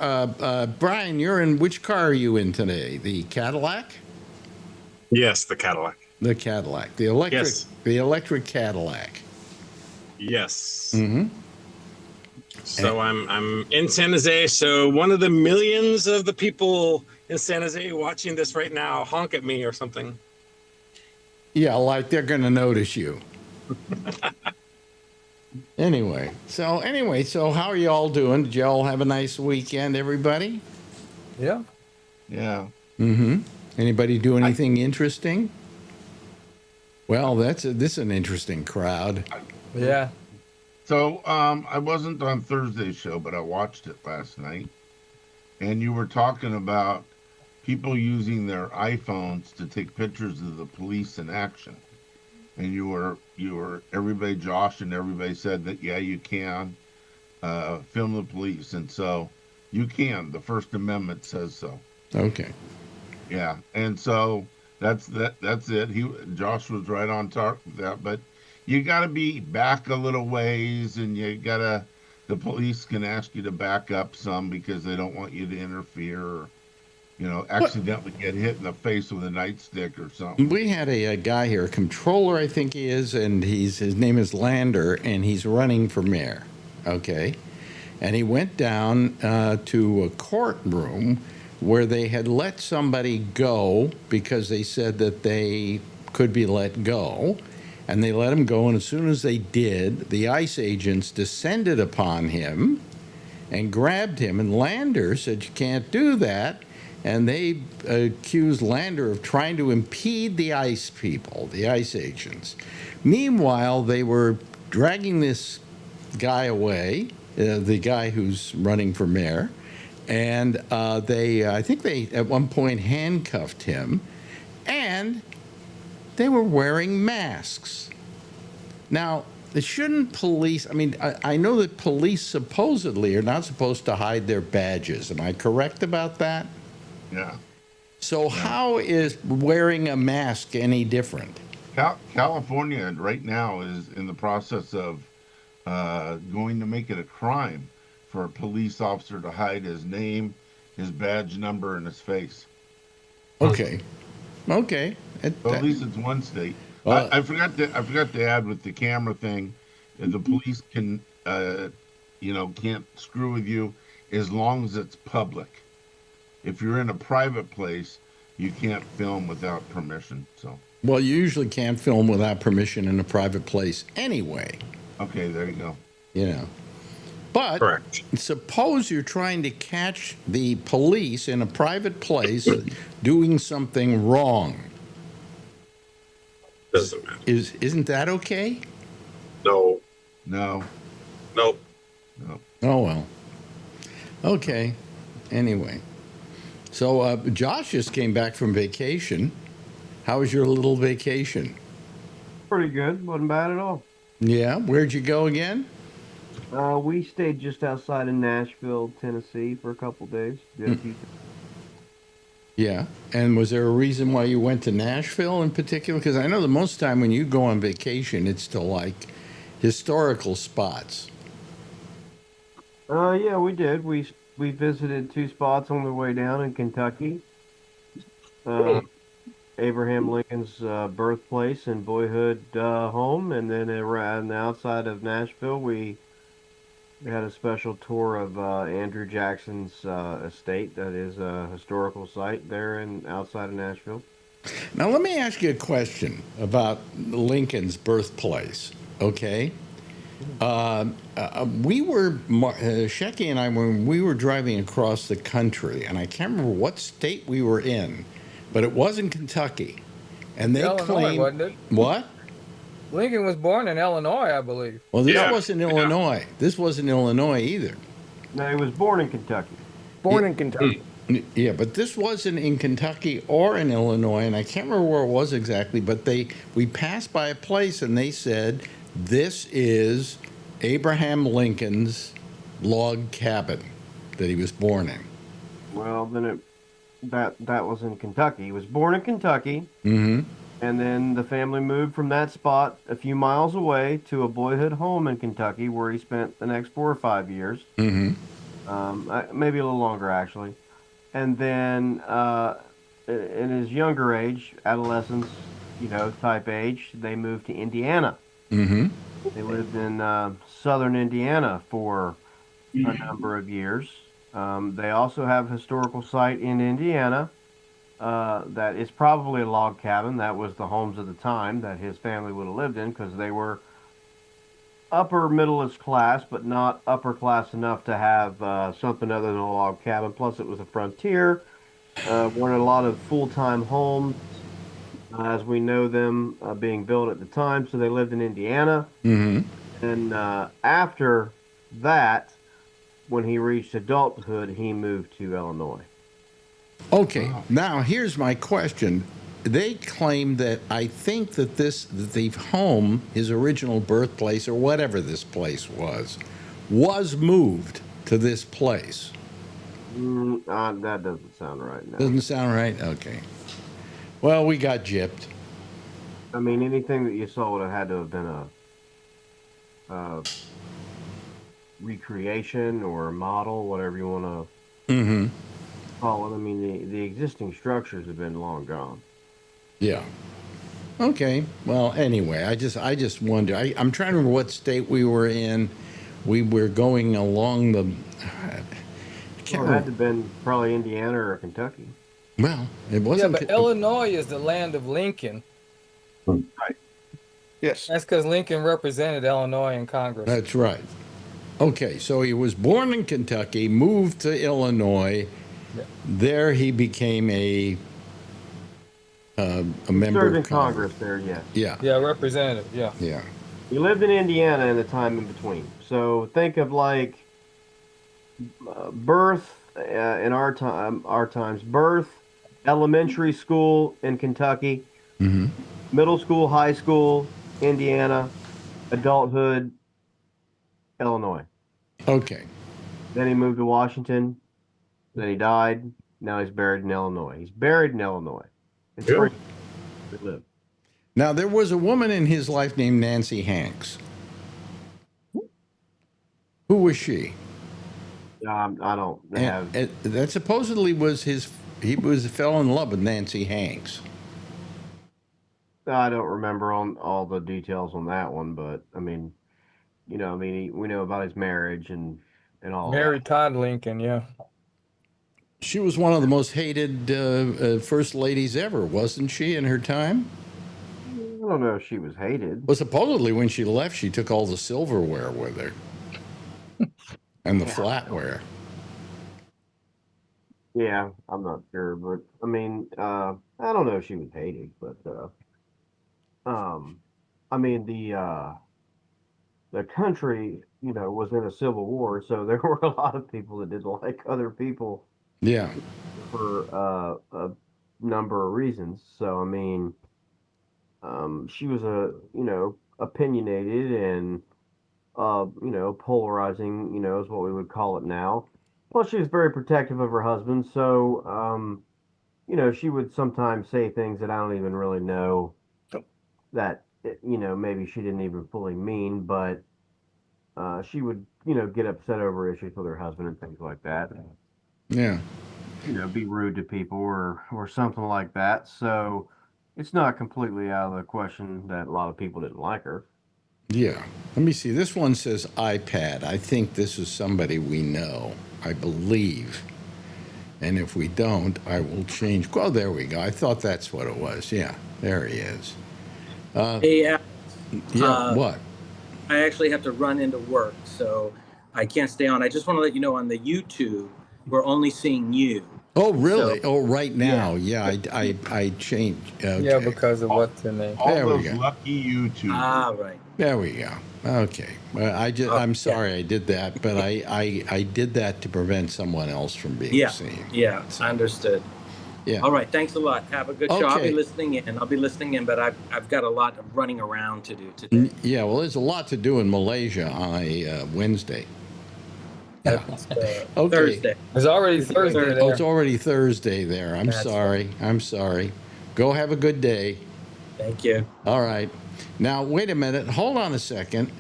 Brian, you're in which car are you in today? The Cadillac? Yes, the Cadillac. The Cadillac. The electric. Yes. The electric Cadillac. Yes. Mm-hmm. So I'm in San Jose. So one of the millions of the people in San Jose watching this right now honk at me or something. Yeah, like they're going to notice you. Anyway, so how are you all doing? Did you all have a nice weekend, everybody? Yeah. Yeah. Mm-hmm. Anybody do anything interesting? Well, this is an interesting crowd. Yeah. So I wasn't on Thursday's show, but I watched it last night, and you were talking about people using their iPhones to take pictures of the police in action, and you were everybody, Josh and everybody said that yeah, you can film the police, and so you can. The First Amendment says so. Okay. Yeah, and so that's it. Josh was right on top of that, but you got to be back a little ways, and the police can ask you to back up some because they don't want you to interfere or, accidentally get hit in the face with a nightstick or something. We had a guy here, a controller, I think he is, and his name is Lander, and he's running for mayor. Okay, and he went down to a courtroom where they had let somebody go because they said that they could be let go. And they let him go, and as soon as they did, the ICE agents descended upon him and grabbed him. And Lander said, you can't do that. And they accused Lander of trying to impede the ICE people, the ICE agents. Meanwhile, they were dragging this guy away, the guy who's running for mayor. And I think they, at one point, handcuffed him. And they were wearing masks. Now, shouldn't police, I know that police supposedly are not supposed to hide their badges. Am I correct about that? Yeah. So how is wearing a mask any different? California right now is in the process of going to make it a crime for a police officer to hide his name, his badge number, and his face. Okay. So at least it's one state. I forgot to add with the camera thing, the police can, can't screw with you as long as it's public. If you're in a private place, you can't film without permission. So. Well, you usually can't film without permission in a private place anyway. Okay, there you go. But Correct. Suppose you're trying to catch the police in a private place doing something wrong. Doesn't matter. Isn't that okay? No. No. Nope. Oh, well. Okay. Anyway. So Josh just came back from vacation. How was your little vacation? Pretty good. Wasn't bad at all. Yeah? Where'd you go again? We stayed just outside of Nashville, Tennessee for a couple days. Did a few things. Yeah. And was there a reason why you went to Nashville in particular? Because I know that most of the time when you go on vacation, it's to like historical spots. Yeah, we did. We visited 2 spots on the way down in Kentucky. Uh, Abraham Lincoln's birthplace and boyhood home, and then around the outside of Nashville, we had a special tour of Andrew Jackson's estate. That is a historical site there in outside of Nashville. Now, let me ask you a question about Lincoln's birthplace, okay? We were, Shecky and I, when we were driving across the country, and I can't remember what state we were in, but it wasn't Kentucky. And they Illinois, claimed. wasn't it? What? Lincoln was born in Illinois, I believe. Well, this Yeah. wasn't Illinois. This wasn't Illinois either. No, he was born in Kentucky. Born in Kentucky. Yeah, but this wasn't in Kentucky or in Illinois, and I can't remember where it was exactly, but we passed by a place and they said, this is Abraham Lincoln's log cabin that he was born in. Well, then that was in Kentucky. He was born in Kentucky, Mm-hmm. and then the family moved from that spot a few miles away to a boyhood home in Kentucky, where he spent the next 4 or 5 years, maybe a little longer actually. And then in his younger age, adolescence, type age, they moved to Indiana. Mm-hmm. They lived in southern Indiana for a number of years. They also have a historical site in Indiana that is probably a log cabin. That was the homes of the time that his family would have lived in, because they were upper middle class, but not upper class enough to have something other than a log cabin. Plus, it was a frontier. Weren't a lot of full-time homes as we know them being built at the time. So they lived in Indiana. Mm-hmm. And after that, when he reached adulthood, he moved to Illinois. Okay, now here's my question. They claim that I think that the home, his original birthplace or whatever this place was moved to this place. That doesn't sound right now. Doesn't sound right? Okay. Well, we got gypped. I mean, anything that you saw would have had to have been a recreation or a model, whatever you want to call it. I mean, the existing structures have been long gone. Yeah. Okay. Well, anyway, I just wonder. I'm trying to remember what state we were in. We were going along the. I can't Well, it had remember. to have been probably Indiana or Kentucky. Well, it Yeah, wasn't. but Illinois is the land of Lincoln. Yes. That's because Lincoln represented Illinois in Congress. That's right. Okay, so he was born in Kentucky, moved to Illinois. Yeah. There he became a member Served in of Congress. Congress there, yes. Yeah. Yeah, representative. Yeah. Yeah. He lived in Indiana in the time in between. So think of like birth in our times, birth, elementary school in Kentucky, Mm-hmm. middle school, high school, Indiana, adulthood, Illinois. Okay. Then he moved to Washington. Then he died. Now he's buried in Illinois. He's buried in Illinois. It's Yeah. where he lived. Now there was a woman in his life named Nancy Hanks. Who was she? I don't have. And that supposedly was he fell in love with Nancy Hanks. I don't remember on all the details on that one, but I mean, we know about his marriage and all Mary that. Todd Lincoln. Yeah. She was one of the most hated first ladies ever, wasn't she, in her time? I don't know if she was hated. Well, supposedly when she left, she took all the silverware with her and the flatware. Yeah, I'm not sure, but I mean, I don't know if she was hated, but I mean the country, was in a civil war, so there were a lot of people that didn't like other people Yeah. for a number of reasons. So I mean, she was opinionated and polarizing, is what we would call it now. Plus, she was very protective of her husband, so she would sometimes say things that I don't even really know that maybe she didn't even fully mean, but she would, get upset over issues with her husband and things like that. Yeah. Be rude to people or something like that. So it's not completely out of the question that a lot of people didn't like her. Yeah. Let me see. This one says iPad. I think this is somebody we know, I believe. And if we don't, I will change. Oh, there we go. I thought that's what it was. Yeah, there he is. Hey, Yeah, what? I actually have to run into work, so I can't stay on. I just want to let you know on the YouTube, we're only seeing you. Oh, really? So, right now. Yeah, I changed. Okay. Yeah, because of what's in there. All There we those go. lucky YouTubers. right. There we go. Okay. Well, I'm sorry I did that, but I did that to prevent someone else from being seen. Yeah, So, I understood. yeah. All right, thanks a lot. Have a good show. I'll be Okay. listening in, but I've got a lot of running around to do today. Yeah, well, there's a lot to do in Malaysia on a Wednesday. Yeah. Okay. Thursday. It's already Thursday Thursday. Oh, there. it's already Thursday there. I'm That's sorry. I'm sorry. Go have a good day. Thank you. All right. Now, wait a minute. Hold on a second.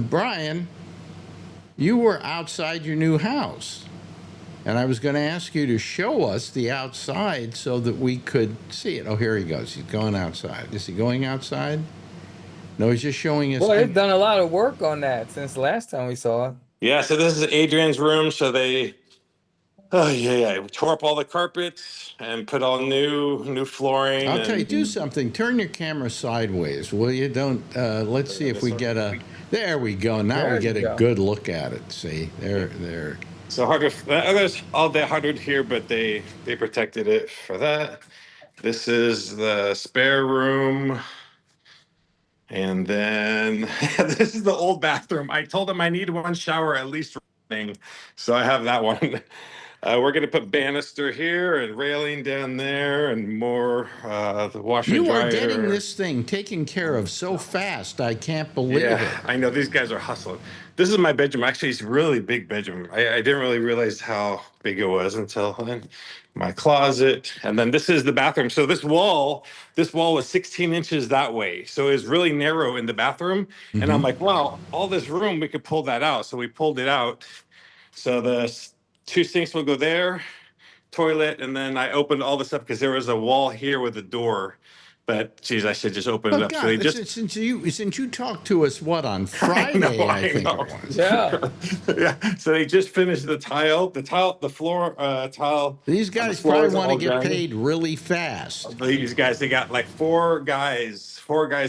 Brian, you were outside your new house. And I was going to ask you to show us the outside so that we could see it. Oh, here he goes. He's going outside. Is he going outside? No, he's just showing us. Well, they've done a lot of work on that since last time we saw it. Yeah, so this is Adrian's room. So they, we tore up all the carpets and put all new flooring. I'll tell you, and do something. Turn your camera sideways, will you? Don't. Let's see if we get a. There we go. Now There we get you a go. good look at it. See, there. So hardwood, there's all the hardwood here, but they protected it for that. This is the spare room. And then this is the old bathroom. I told him I need one shower at least running, so I have that one. We're gonna put banister here and railing down there and more the washer You dryer. are getting this thing taken care of so fast. I can't believe it. Yeah, I know these guys are hustling. This is my bedroom. Actually, it's a really big bedroom. I didn't really realize how big it was until then. My closet, and then this is the bathroom. So this wall was 16 inches that way. So it was really narrow in the bathroom. And I'm like, wow, all this room, we could pull that out. So we pulled it out. So the two sinks will go there, toilet, and then I opened all this up because there was a wall here with a door. But geez, I should just open it Oh up. So they God! just Since you talked to us, what, on Friday? I think know. it was. Yeah. Yeah. So they just finished the floor tile. These on the guys floors probably want all to get done. paid really fast. These guys, they got like four guys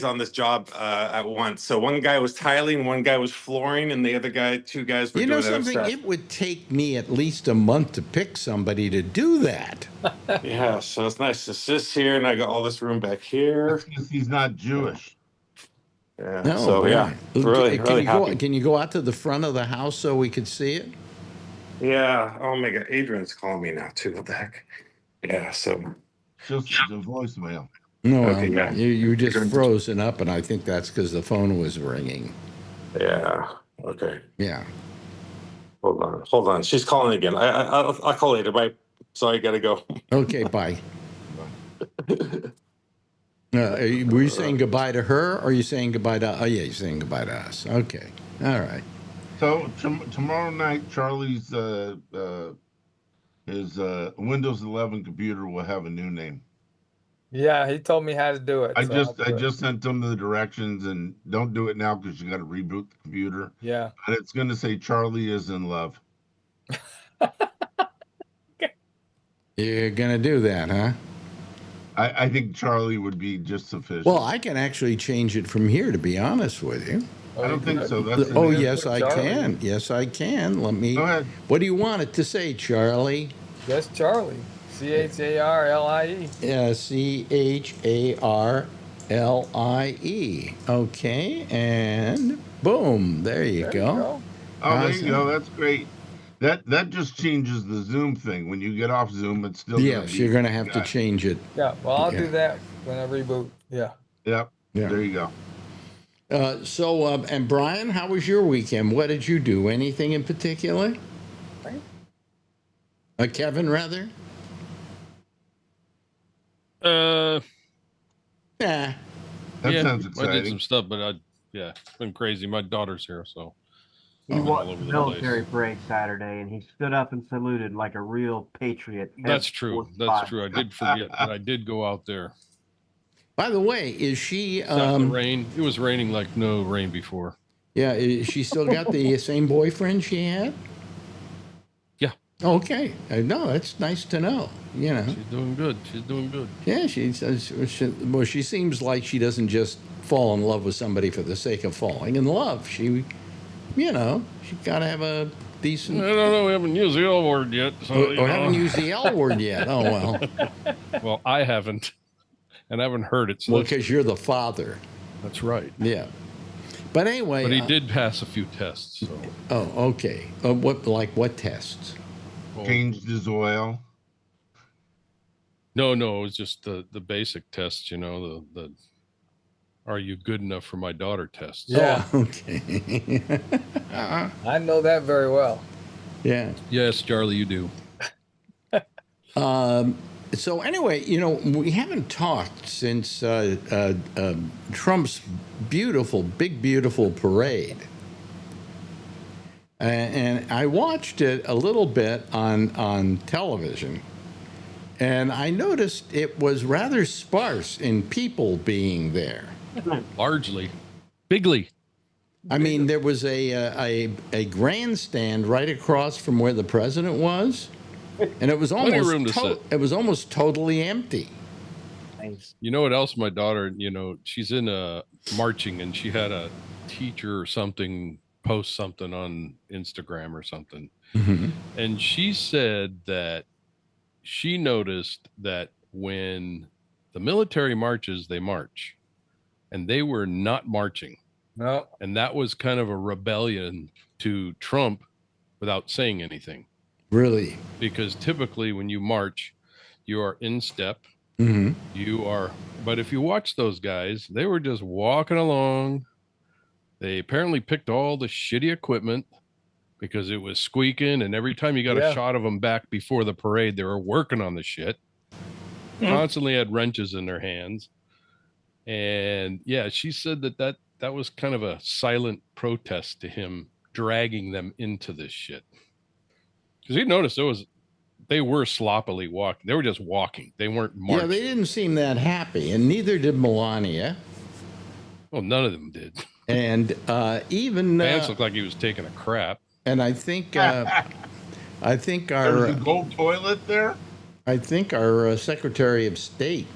on this job at once. So one guy was tiling, one guy was flooring, and the other guy, two guys were You know doing other something? stuff. It would take me at least a month to pick somebody to do that. Yeah, so it's nice to sit here, and I got all this room back here. That's because he's not Jewish. Yeah. No, So boy. yeah, really, Can really you go? happy. Can you go out to the front of the house so we could see it? Yeah. Oh my God, Adrian's calling me now too. What the heck? Yeah. So Just the voicemail. No, Okay, yeah. you just frozen up, and I think that's because the phone was ringing. yeah. Okay. Yeah. Hold on. She's calling again. I'll call later. Bye. Sorry, gotta go. Okay, bye. Were you saying goodbye to her, or are you saying goodbye to? Oh, yeah, you're saying goodbye to us. Okay, all right. So tomorrow night, Charlie's his Windows 11 computer will have a new name. Yeah, he told me how to do it. I so I'll do it. just sent him the directions, and don't do it now because you got to reboot the computer. Yeah. And it's going to say Charlie is in love. You're gonna do that, huh? I think Charlie would be just sufficient. Well, I can actually change it from here, to be honest with you. I don't think so. That's Oh, an- yes, I Charlie. can. Yes, I can. Let me. Go ahead. What do you want it to say, Charlie? Just Charlie. CHARLIE. Yeah, CHARLIE. Okay, and boom, there you go. Oh, there Awesome. you go. That's great. That just changes the Zoom thing. When you get off Zoom, it's still Yes, be you're gonna have to guy. change it. Yeah. Well, I'll Yeah. do that when I reboot. Yeah. Yep. Yeah. There you go. And Brian, how was your weekend? What did you do? Anything in particular? Kevin, rather? Nah. That yeah, sounds I did exciting. some stuff, but it's been crazy. My daughter's here, so He all watched over the the military place. parade Saturday, and he stood up and saluted like a real patriot. That's true. That's true. I did forget, but I did go out there. By the way, is she? Sat in the rain. It was raining like no rain before. Yeah, is she still got the same boyfriend she had? Yeah. Okay. No, that's nice to know. You know. She's doing good. She's doing good. Yeah, she says. Well, she seems like she doesn't just fall in love with somebody for the sake of falling in love. She, you know, she got to have a decent. I don't know. We haven't used the L word yet. So, Or haven't used the L word yet. Oh well. Well, I haven't, and I haven't heard it. So Well, because you're the father. that's right. Yeah. But anyway. But he did pass a few tests. So. Oh, okay. What tests? Well, Changed his oil. no, it was just the basic tests. You know, the are you good enough for my daughter tests? Yeah. Oh, okay. I know that very well. Yeah. Yes, Charlie, you do. So anyway, you know, we haven't talked since Trump's big, beautiful parade. And I watched it a little bit on television, and I noticed it was rather sparse in people being there. Largely. Bigly. I mean, there was a grandstand right across from where the president was, and it was Plenty of room to sit. it was almost totally empty. Nice. You know what else? My daughter, you know, she's in marching, and she had a teacher or something post something on Instagram or something. Mm-hmm. And she said that she noticed that when the military marches, they march, and they were not marching. No. And that was kind of a rebellion to Trump without saying anything. Really? Because typically when you march, you are in step. Mm-hmm. But if you watch those guys, they were just walking along. They apparently picked all the shitty equipment because it was squeaking. And every time you got a shot of them back before the parade, they were working on the shit. Constantly had wrenches in their hands. And yeah, she said that was kind of a silent protest to him dragging them into this shit. Because he noticed they were sloppily walking. They were just walking. They weren't marching. Yeah, they didn't seem that happy, and neither did Melania. Well, none of them did. And even Vance looked like he was taking a crap. And I think There was a gold toilet there. I think our Secretary of State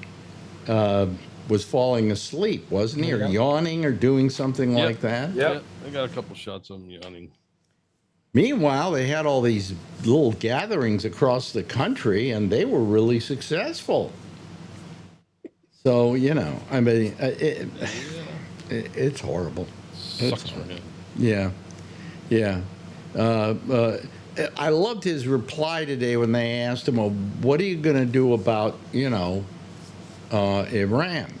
was falling asleep, wasn't he, or yawning, or doing something like that? Yeah, I got a couple shots of him yawning. Meanwhile, they had all these little gatherings across the country, and they were really successful. So, you know, I mean, it's horrible. Sucks for him. Yeah, yeah. I loved his reply today when they asked him, well, what are you going to do about, you know, Iran?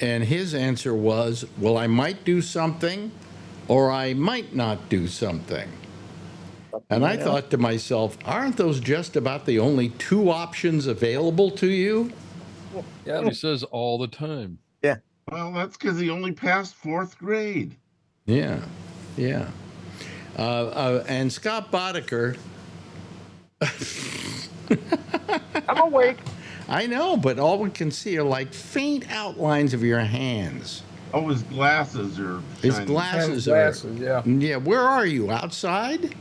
And his answer was, well, I might do something or I might not do something. And I thought to myself, aren't those just about the only two options available to you? Yeah, he says all the time. Yeah. Well, that's because he only passed fourth grade. Yeah, yeah. And Scott Boddicker. I'm awake. I know, but all we can see are like faint outlines of your hands. Oh, his glasses are His shiny. glasses are. Glasses, yeah. Yeah, where are you? Outside?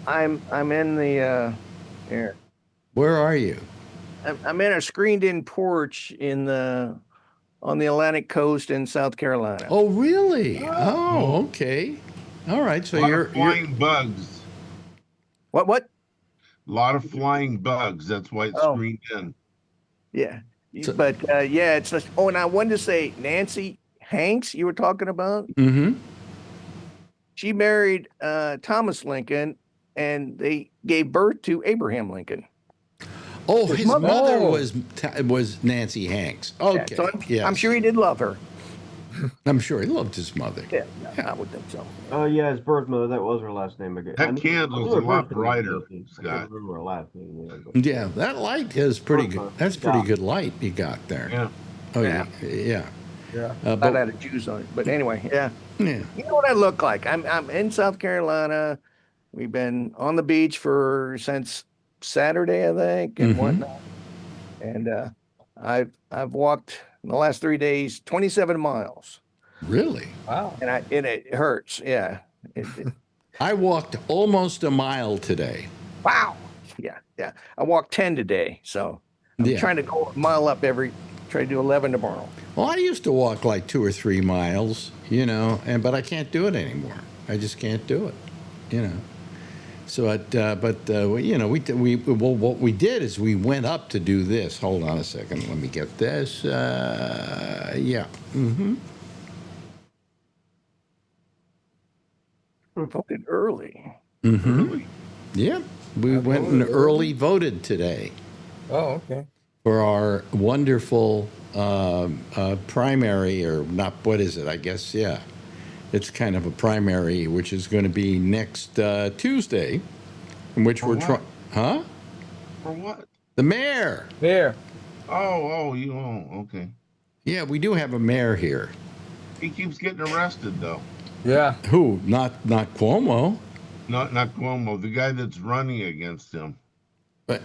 I'm in the here. Where are you? I'm in a screened-in porch on the Atlantic coast in South Carolina. Oh, really? Oh, okay. All right. So A lot you're of flying bugs. What? A lot of flying bugs. That's why it's screened in. Yeah. So- But yeah, it's just, and I wanted to say Nancy Hanks you were talking about. Mm-hmm. She married Thomas Lincoln, and they gave birth to Abraham Lincoln. Oh, his mother- mother Oh. was Nancy Hanks. Okay. So Yes. I'm sure he did love her. I'm sure he loved his mother. Yeah, I would think so. Oh yeah, his birth mother. That was her last name again. That candle's a lot brighter, I Scott. can't remember her last name. Yeah, but- Yeah, that light is pretty good. That's pretty good light you got there. Yeah. Oh, Yeah. yeah. Yeah. Not But, out of Jews on it, but anyway, yeah. yeah. You know what I look like? I'm in South Carolina. We've been on the beach since Saturday, I think, and whatnot. And I've walked in the last 3 days 27 miles, Really? Wow. and it hurts. Yeah. I walked almost a mile today. Wow. Yeah. I walked 10 today, so I'm trying to go a mile up try to do 11 tomorrow. Well, I used to walk like 2 or 3 miles, but I can't do it anymore. I just can't do it, So, what we did is we went up to do this. Hold on a second. Let me get this. Yeah. Mm-hmm. We voted early. Mm-hmm. Early. Yeah. We went and early voted today. Oh, okay. For our wonderful primary, or not, what is it? I guess, yeah. It's kind of a primary, which is going to be next Tuesday, in which we're trying. Huh? For what? The mayor. There. Okay. Yeah, we do have a mayor here. He keeps getting arrested, though. Yeah. Who? Not Cuomo. Not Cuomo. The guy that's running against him.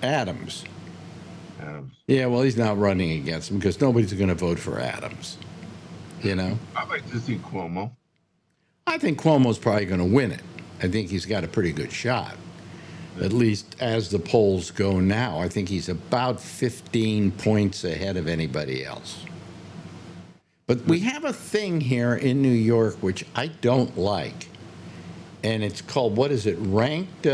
Adams. Yeah, well, he's not running against him because nobody's going to vote for Adams. I'd like to see Cuomo. I think Cuomo's probably going to win it. I think he's got a pretty good shot. At least as the polls go now, I think he's about 15 points ahead of anybody else. But we have a thing here in New York which I don't like. And it's called, what is it, ranked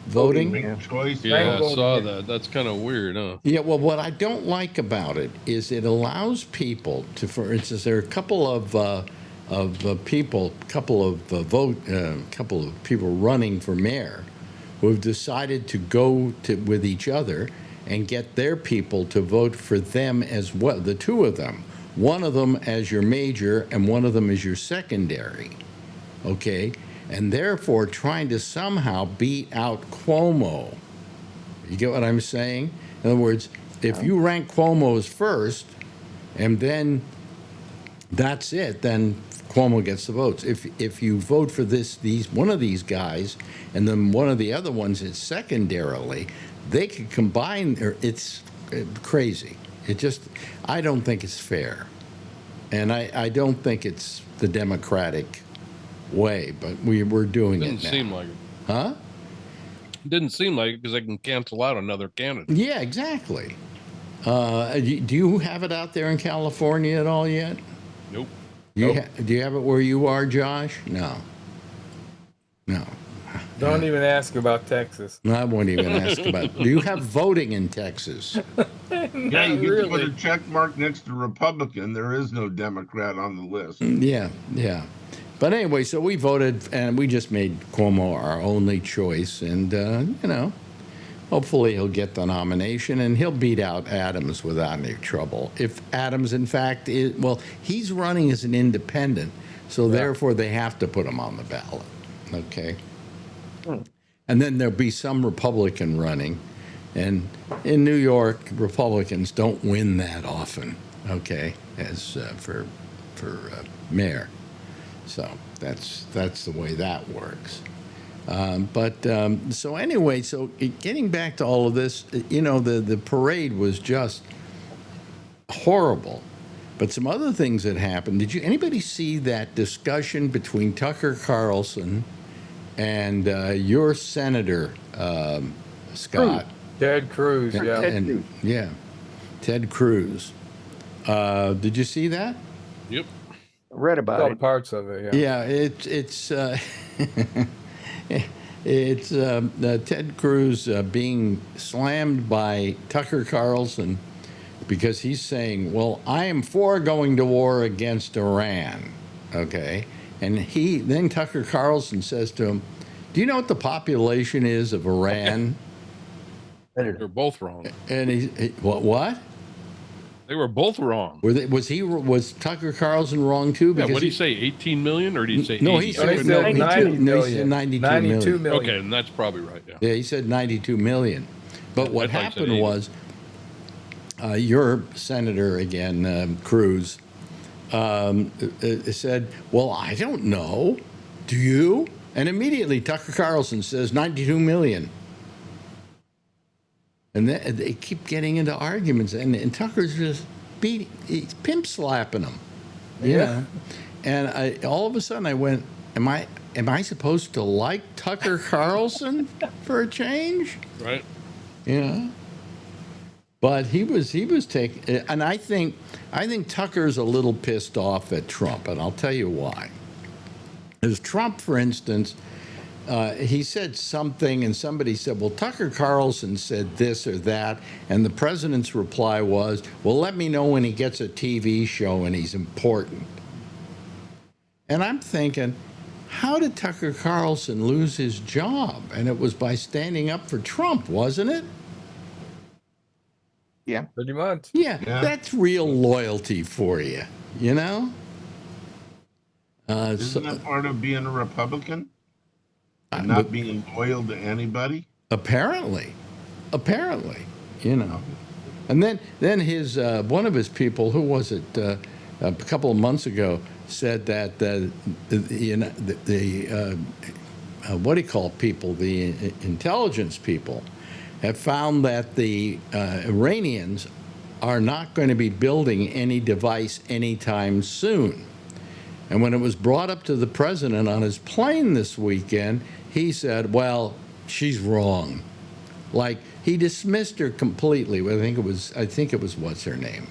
voting? Ranked choice. Yeah, I saw that. That's kind of weird, huh? Yeah, well, what I don't like about it is it allows people to, for instance, there are a couple of people running for mayor who have decided to go with each other and get their people to vote for them as well, the two of them. One of them as your major and one of them as your secondary, okay? And therefore trying to somehow beat out Cuomo. You get what I'm saying? In other words, if you rank Cuomo as first, and then that's it, then Cuomo gets the votes. If you vote for one of these guys, and then one of the other ones is secondarily, they could combine. It's crazy. I don't think it's fair, and I don't think it's the Democratic way. But we're doing it now. Didn't seem like it. Huh? It didn't seem like it because they can cancel out another candidate. Yeah, exactly. Do you have it out there in California at all yet? Nope. Do you have it where you are, Josh? No. Don't even ask about Texas. No, I won't even ask about. Do you have voting in Texas? Yeah, you get to put a check mark next to Republican. There is no Democrat on the list. Yeah. But anyway, so we voted, and we just made Cuomo our only choice, and hopefully he'll get the nomination, and he'll beat out Adams without any trouble. If Adams, in fact, he's running as an independent, so therefore they have to put him on the ballot. Okay. And then there'll be some Republican running, and in New York, Republicans don't win that often. Okay, as for mayor. So that's the way that works. So anyway, getting back to all of this, the parade was just horrible. But some other things that happened. Did anybody see that discussion between Tucker Carlson and your senator, Scott? Ted Cruz, yeah. Ted Cruz. Did you see that? Yep. Read about it. Parts of it, yeah. Yeah, it's Ted Cruz being slammed by Tucker Carlson because he's saying, well, I am for going to war against Iran, okay? And then Tucker Carlson says to him, do you know what the population is of Iran? They're both wrong. And he what? They were both wrong. Was Tucker Carlson wrong too? Yeah, what did he say? 18 million, or did he say? No, he said 92 million. Okay, and that's probably right. Yeah. Yeah, he said 92 million. But what happened was your senator again, Cruz, said, "Well, I don't know. Do you?" And immediately Tucker Carlson says 92 million. And they keep getting into arguments, and Tucker's just he's pimp slapping them, you know. And all of a sudden I went, am I supposed to like Tucker Carlson for a change? Right. Yeah. But he was taking, and I think Tucker's a little pissed off at Trump, and I'll tell you why. As Trump, for instance, he said something, and somebody said, well, Tucker Carlson said this or that, and the president's reply was, well, let me know when he gets a TV show and he's important. And I'm thinking, how did Tucker Carlson lose his job? And it was by standing up for Trump, wasn't it? Yeah. Pretty much. Yeah, that's real loyalty for you, you know? Isn't that part of being a Republican? And not being loyal to anybody? Apparently, you know. And then his one of his people, who was it, a couple of months ago, said that what do you call people, the intelligence people, have found that the Iranians are not going to be building any device anytime soon. And when it was brought up to the president on his plane this weekend, he said, well, she's wrong. Like, he dismissed her completely. I think it was what's her name?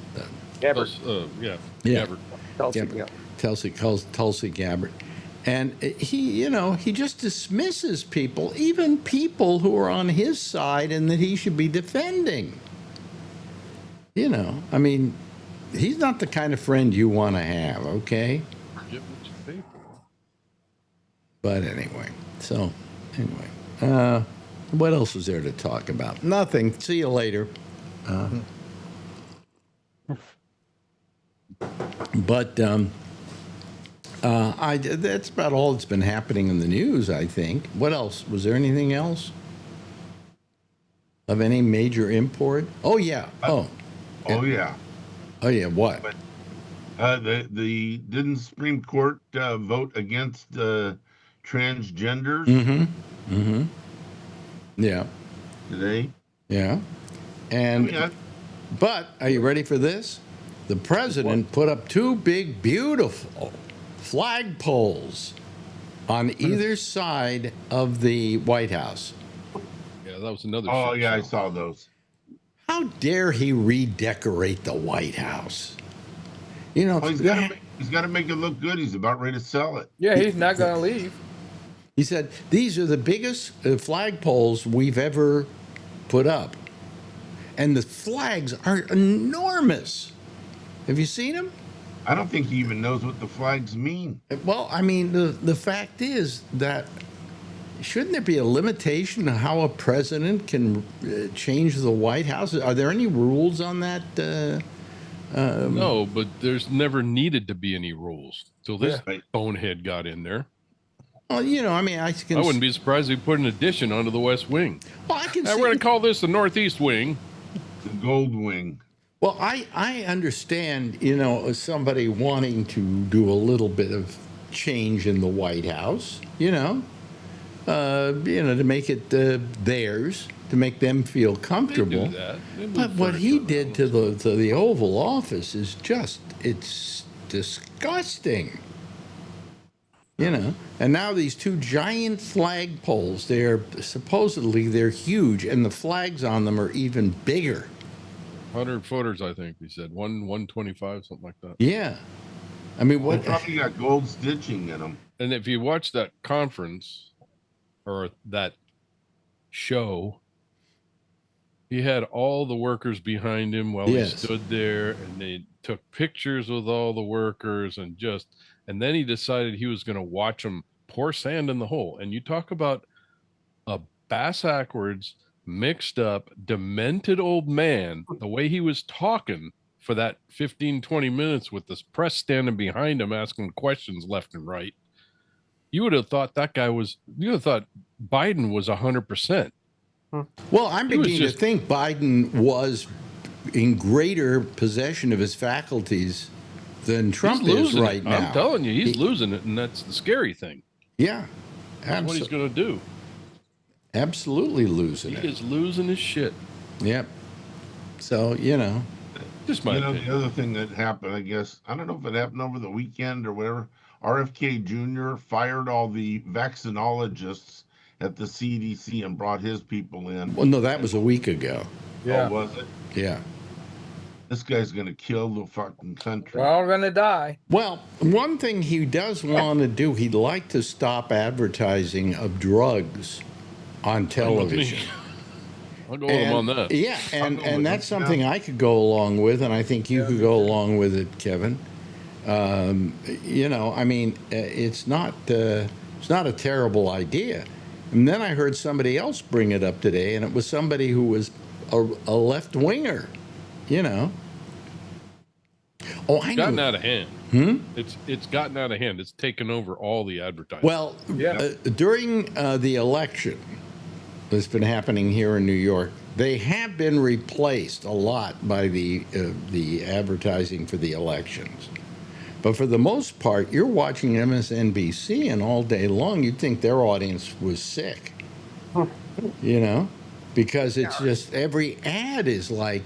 Gabbard. Gabbard. Tulsi Gabbard. And he just dismisses people, even people who are on his side and that he should be defending. You know, I mean, he's not the kind of friend you want to have, okay? But anyway, what else was there to talk about? Nothing. See you later. But that's about all that's been happening in the news, I think. What else? Was there anything else of any major import? Oh, yeah. Oh, yeah. What? But didn't Supreme Court vote against transgenders? Mm-hmm. Yeah. Today? Yeah. And but are you ready for this? The president put up two big, beautiful flagpoles on either side of the White House. Yeah, that was another. Oh, yeah, I saw those. How dare he redecorate the White House? You know, he's got to make it look good. He's about ready to sell it. Yeah, he's not going to leave. He said, these are the biggest flagpoles we've ever put up. And the flags are enormous. Have you seen them? I don't think he even knows what the flags mean. Well, I mean, the fact is that shouldn't there be a limitation to how a president can change the White House? Are there any rules on that? No, but there's never needed to be any rules till this bonehead got in there. Well, you know, I mean, I wouldn't be surprised if he put an addition onto the West Wing. Well, we're going to call this the Northeast Wing. The Gold Wing. Well, I understand, you know, somebody wanting to do a little bit of change in the White House, to make it theirs, to make them feel comfortable. They do that. But what he did to the Oval Office is it's disgusting. And now these two giant flagpoles, they're huge, and the flags on them are even bigger. 100 footers, I think he said. 125, something like that. Yeah. I mean, what? They probably got gold stitching in them. And if you watch that conference or that show, he had all the workers behind him while he stood there, and they took pictures with all the workers, and then he decided he was going to watch them pour sand in the hole. And you talk about a bass-backwards, mixed up, demented old man, the way he was talking for that 15, 20 minutes with this press standing behind him asking questions left and right. You would have thought Biden was 100%. Well, I'm beginning to think Biden was in greater possession of his faculties than Trump is right now. I'm telling you, he's losing it, and that's the scary thing. Yeah. That's what he's going to do. Absolutely losing it. He is losing his shit. Yep. So, Just my opinion. The other thing that happened, I guess, I don't know if it happened over the weekend or whatever, RFK Jr. fired all the vaccinologists at the CDC and brought his people in. Well, no, that was a week ago. Yeah. Oh, was it? Yeah. This guy's going to kill the fucking country. We're all going to die. Well, one thing he does want to do, he'd like to stop advertising of drugs on television. I'll go with him on that. Yeah, and that's something I could go along with, and I think you could go along with it, Kevin. It's not a terrible idea. And then I heard somebody else bring it up today, and it was somebody who was a left-winger, Oh, I know. Gotten out of hand. It's gotten out of hand. It's taken over all the advertising. Well, during the election that's been happening here in New York, they have been replaced a lot by the advertising for the elections. But for the most part, you're watching MSNBC, and all day long, you'd think their audience was sick, because it's just every ad is like,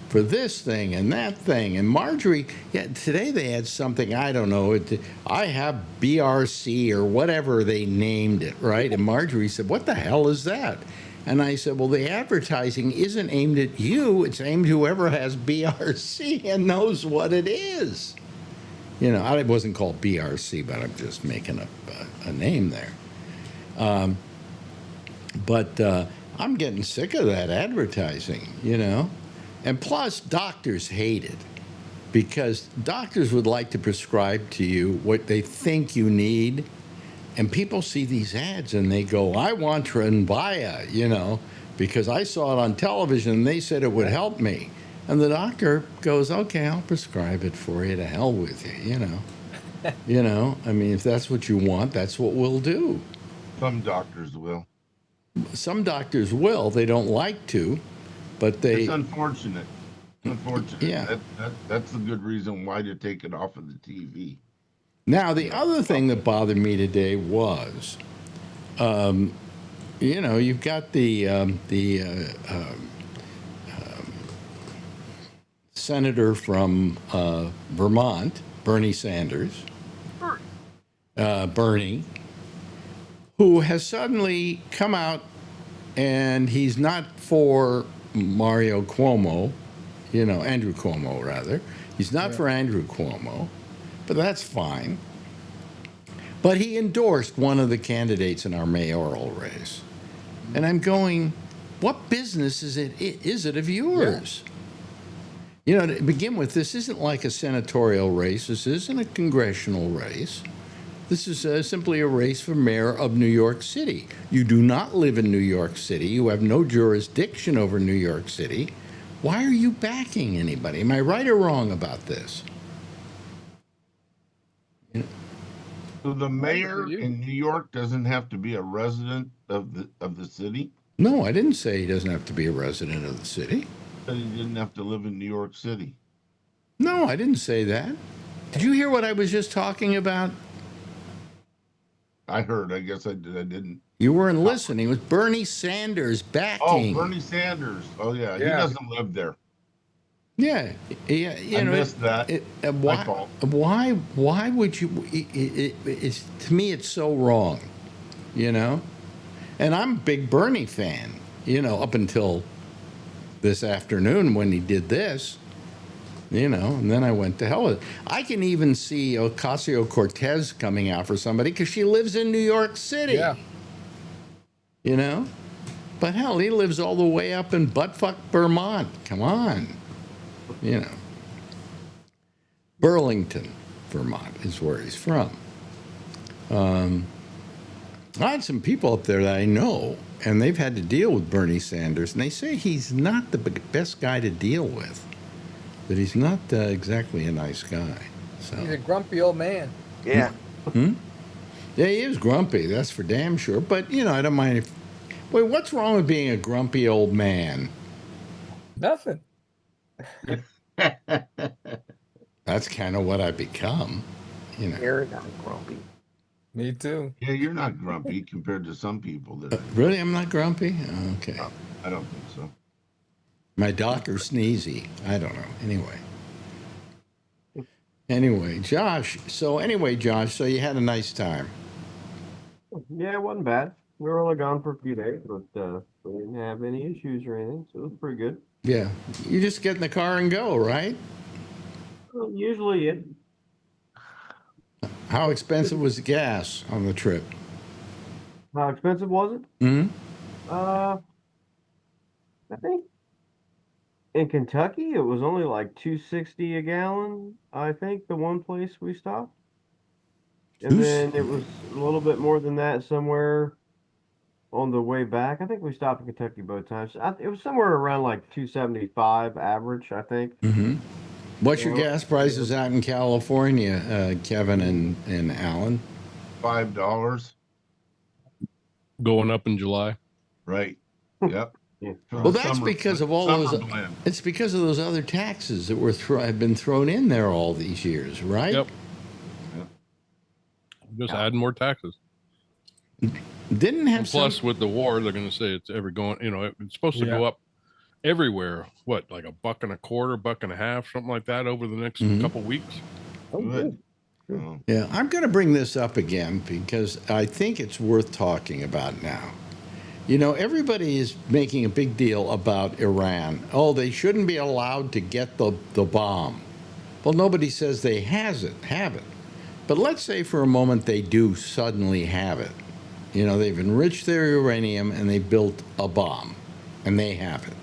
for this thing and that thing. And Marjorie, today they had something, I don't know, I have BRC or whatever they named it, right? And Marjorie said, what the hell is that? And I said, well, the advertising isn't aimed at you. It's aimed at whoever has BRC and knows what it is. I wasn't called BRC, but I'm just making up a name there. But I'm getting sick of that advertising, And plus, doctors hate it because doctors would like to prescribe to you what they think you need. And people see these ads and they go, I want Trinvaya, because I saw it on television and they said it would help me. And the doctor goes, okay, I'll prescribe it for you. To hell with you, if that's what you want, that's what we'll do. Some doctors will. Some doctors will. They don't like to, but they... It's unfortunate. Yeah. That's a good reason why to take it off of the TV. Now, the other thing that bothered me today was, you've got the senator from Vermont, Bernie Sanders, Bernie, who has suddenly come out and he's not for Andrew Cuomo, rather. He's not for Andrew Cuomo, but that's fine. But he endorsed one of the candidates in our mayoral race. And I'm going, what business is it of yours? To begin with, this isn't like a senatorial race. This isn't a congressional race. This is simply a race for mayor of New York City. You do not live in New York City. You have no jurisdiction over New York City. Why are you backing anybody? Am I right or wrong about this? So the mayor in New York doesn't have to be a resident of the city? No, I didn't say he doesn't have to be a resident of the city. He didn't have to live in New York City. No, I didn't say that. Did you hear what I was just talking about? I heard. I guess I didn't. You weren't listening. It was Bernie Sanders backing. Oh, Bernie Sanders. Oh, yeah. He doesn't live there. Yeah. I missed that. My fault. Why would you? It's to me, it's so wrong, And I'm a big Bernie fan, up until this afternoon when he did this, and then I went to hell with it. I can even see Ocasio-Cortez coming out for somebody because she lives in New York City. Yeah. But hell, he lives all the way up in buttfuck Vermont. Come on. Burlington, Vermont is where he's from. I had some people up there that I know, and they've had to deal with Bernie Sanders, and they say he's not the best guy to deal with, that he's not exactly a nice guy. So. He's a grumpy old man. Yeah. Yeah, he is grumpy, that's for damn sure, but, I don't mind if... Wait, what's wrong with being a grumpy old man? Nothing. That's kind of what I become, you know. You're not grumpy. Me too. Yeah, you're not grumpy compared to some people that are. Really, I'm not grumpy? Okay. I don't think so. My doctor sneezy. I don't know. Anyway, Josh. So you had a nice time. Yeah, it wasn't bad. We were only gone for a few days, but we didn't have any issues or anything, so it was pretty good. Yeah. You just get in the car and go, right? Well, usually it. How expensive was the gas on the trip? How expensive was it? Hmm. I think in Kentucky it was only like $2.60 a gallon. I think the one place we stopped, and then it was a little bit more than that somewhere on the way back. I think we stopped in Kentucky both times. It was somewhere around like 2.75 average, I think. Mm-hmm. What's your gas prices out in California, Kevin and Alan? $5. Going up in July. Right. Yep. Yeah. Well, that's because of all those. blend. It's because of those other taxes that have been thrown in there all these years, right? Yep. Just adding more taxes. Didn't have And plus with the war, they're going to say it's going. It's supposed to go up everywhere. What, like $1.25, $1.50, something like that over the next couple weeks. Oh, good. Oh. Yeah, I'm going to bring this up again because I think it's worth talking about now. Everybody is making a big deal about Iran. Oh, they shouldn't be allowed to get the bomb. Well, nobody says they have it. But let's say for a moment they do suddenly have it. They've enriched their uranium and they built a bomb, and they have it.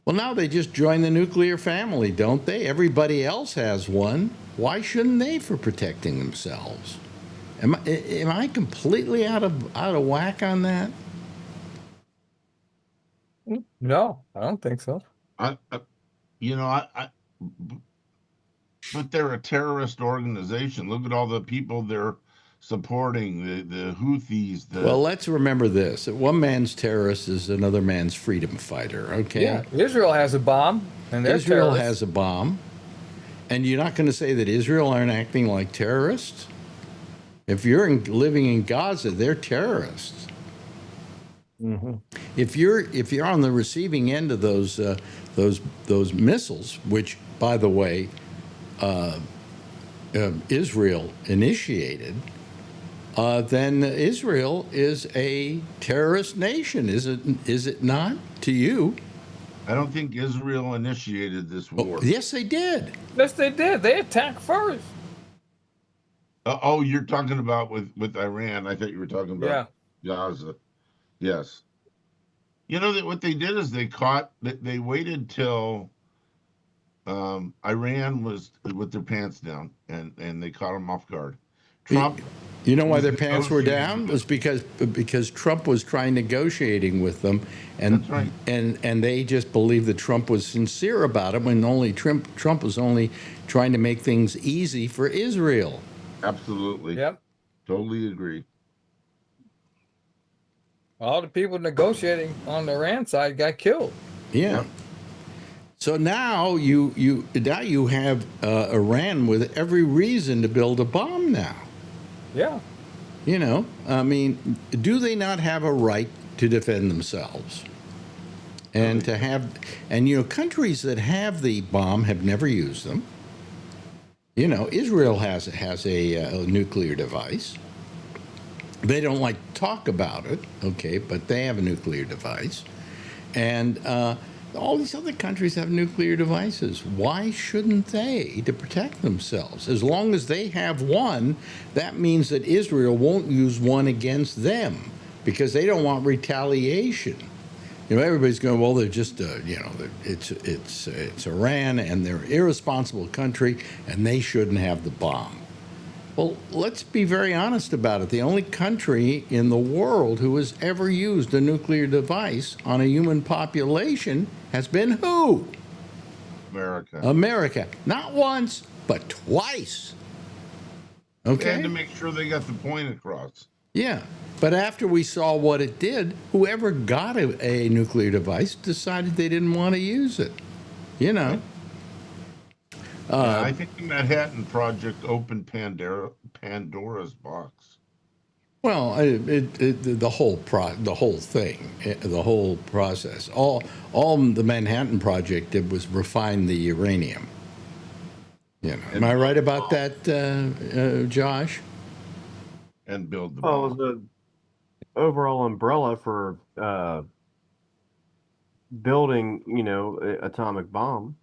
Well, now they just join the nuclear family, don't they? Everybody else has one. Why shouldn't they for protecting themselves? Am I completely out of whack on that? No, I don't think so. But they're a terrorist organization. Look at all the people they're supporting, the Houthis. Well, let's remember this: that one man's terrorist is another man's freedom fighter. Okay. Yeah, Israel has a bomb, and Israel has a bomb, and you're not going to say that Israel aren't acting like terrorists. If you're living in Gaza, they're terrorists. Mm-hmm. If you're on the receiving end of those missiles, which, by the way, Israel initiated, then Israel is a terrorist nation, is it not to you? I don't think Israel initiated this war. Oh, yes, they did. Yes, they did. They attacked first. You're talking about with Iran. I thought you were talking about Gaza. Yes. What they did is they waited till Iran was with their pants down, and they caught them off guard. Trump. You know why their pants were down? Was because Trump was negotiating with them, and That's right. and they just believed that Trump was sincere about it, when only Trump was only trying to make things easy for Israel. Absolutely. Yep. Totally agree. All the people negotiating on the Iran side got killed. Yeah. Yep. So now you have Iran with every reason to build a bomb now. Yeah. I mean, do they not have a right to defend themselves? And countries that have the bomb have never used them. Israel has a nuclear device. They don't like to talk about it, okay, but they have a nuclear device. And all these other countries have nuclear devices. Why shouldn't they, to protect themselves? As long as they have one, that means that Israel won't use one against them, because they don't want retaliation. Everybody's going, well, they're just, it's Iran, and they're an irresponsible country, and they shouldn't have the bomb. Well, let's be very honest about it. The only country in the world who has ever used a nuclear device on a human population has been who? America. Not once, but twice. Okay. They had to make sure they got the point across. Yeah. But after we saw what it did, whoever got a nuclear device decided they didn't want to use it. You know. Yeah, I think the Manhattan Project opened Pandora's box. Well, the whole thing, the whole process, all the Manhattan Project did was refine the uranium. You know, am I right about that, Josh? And build the Well, it bomb. was an overall umbrella for building, atomic bomb.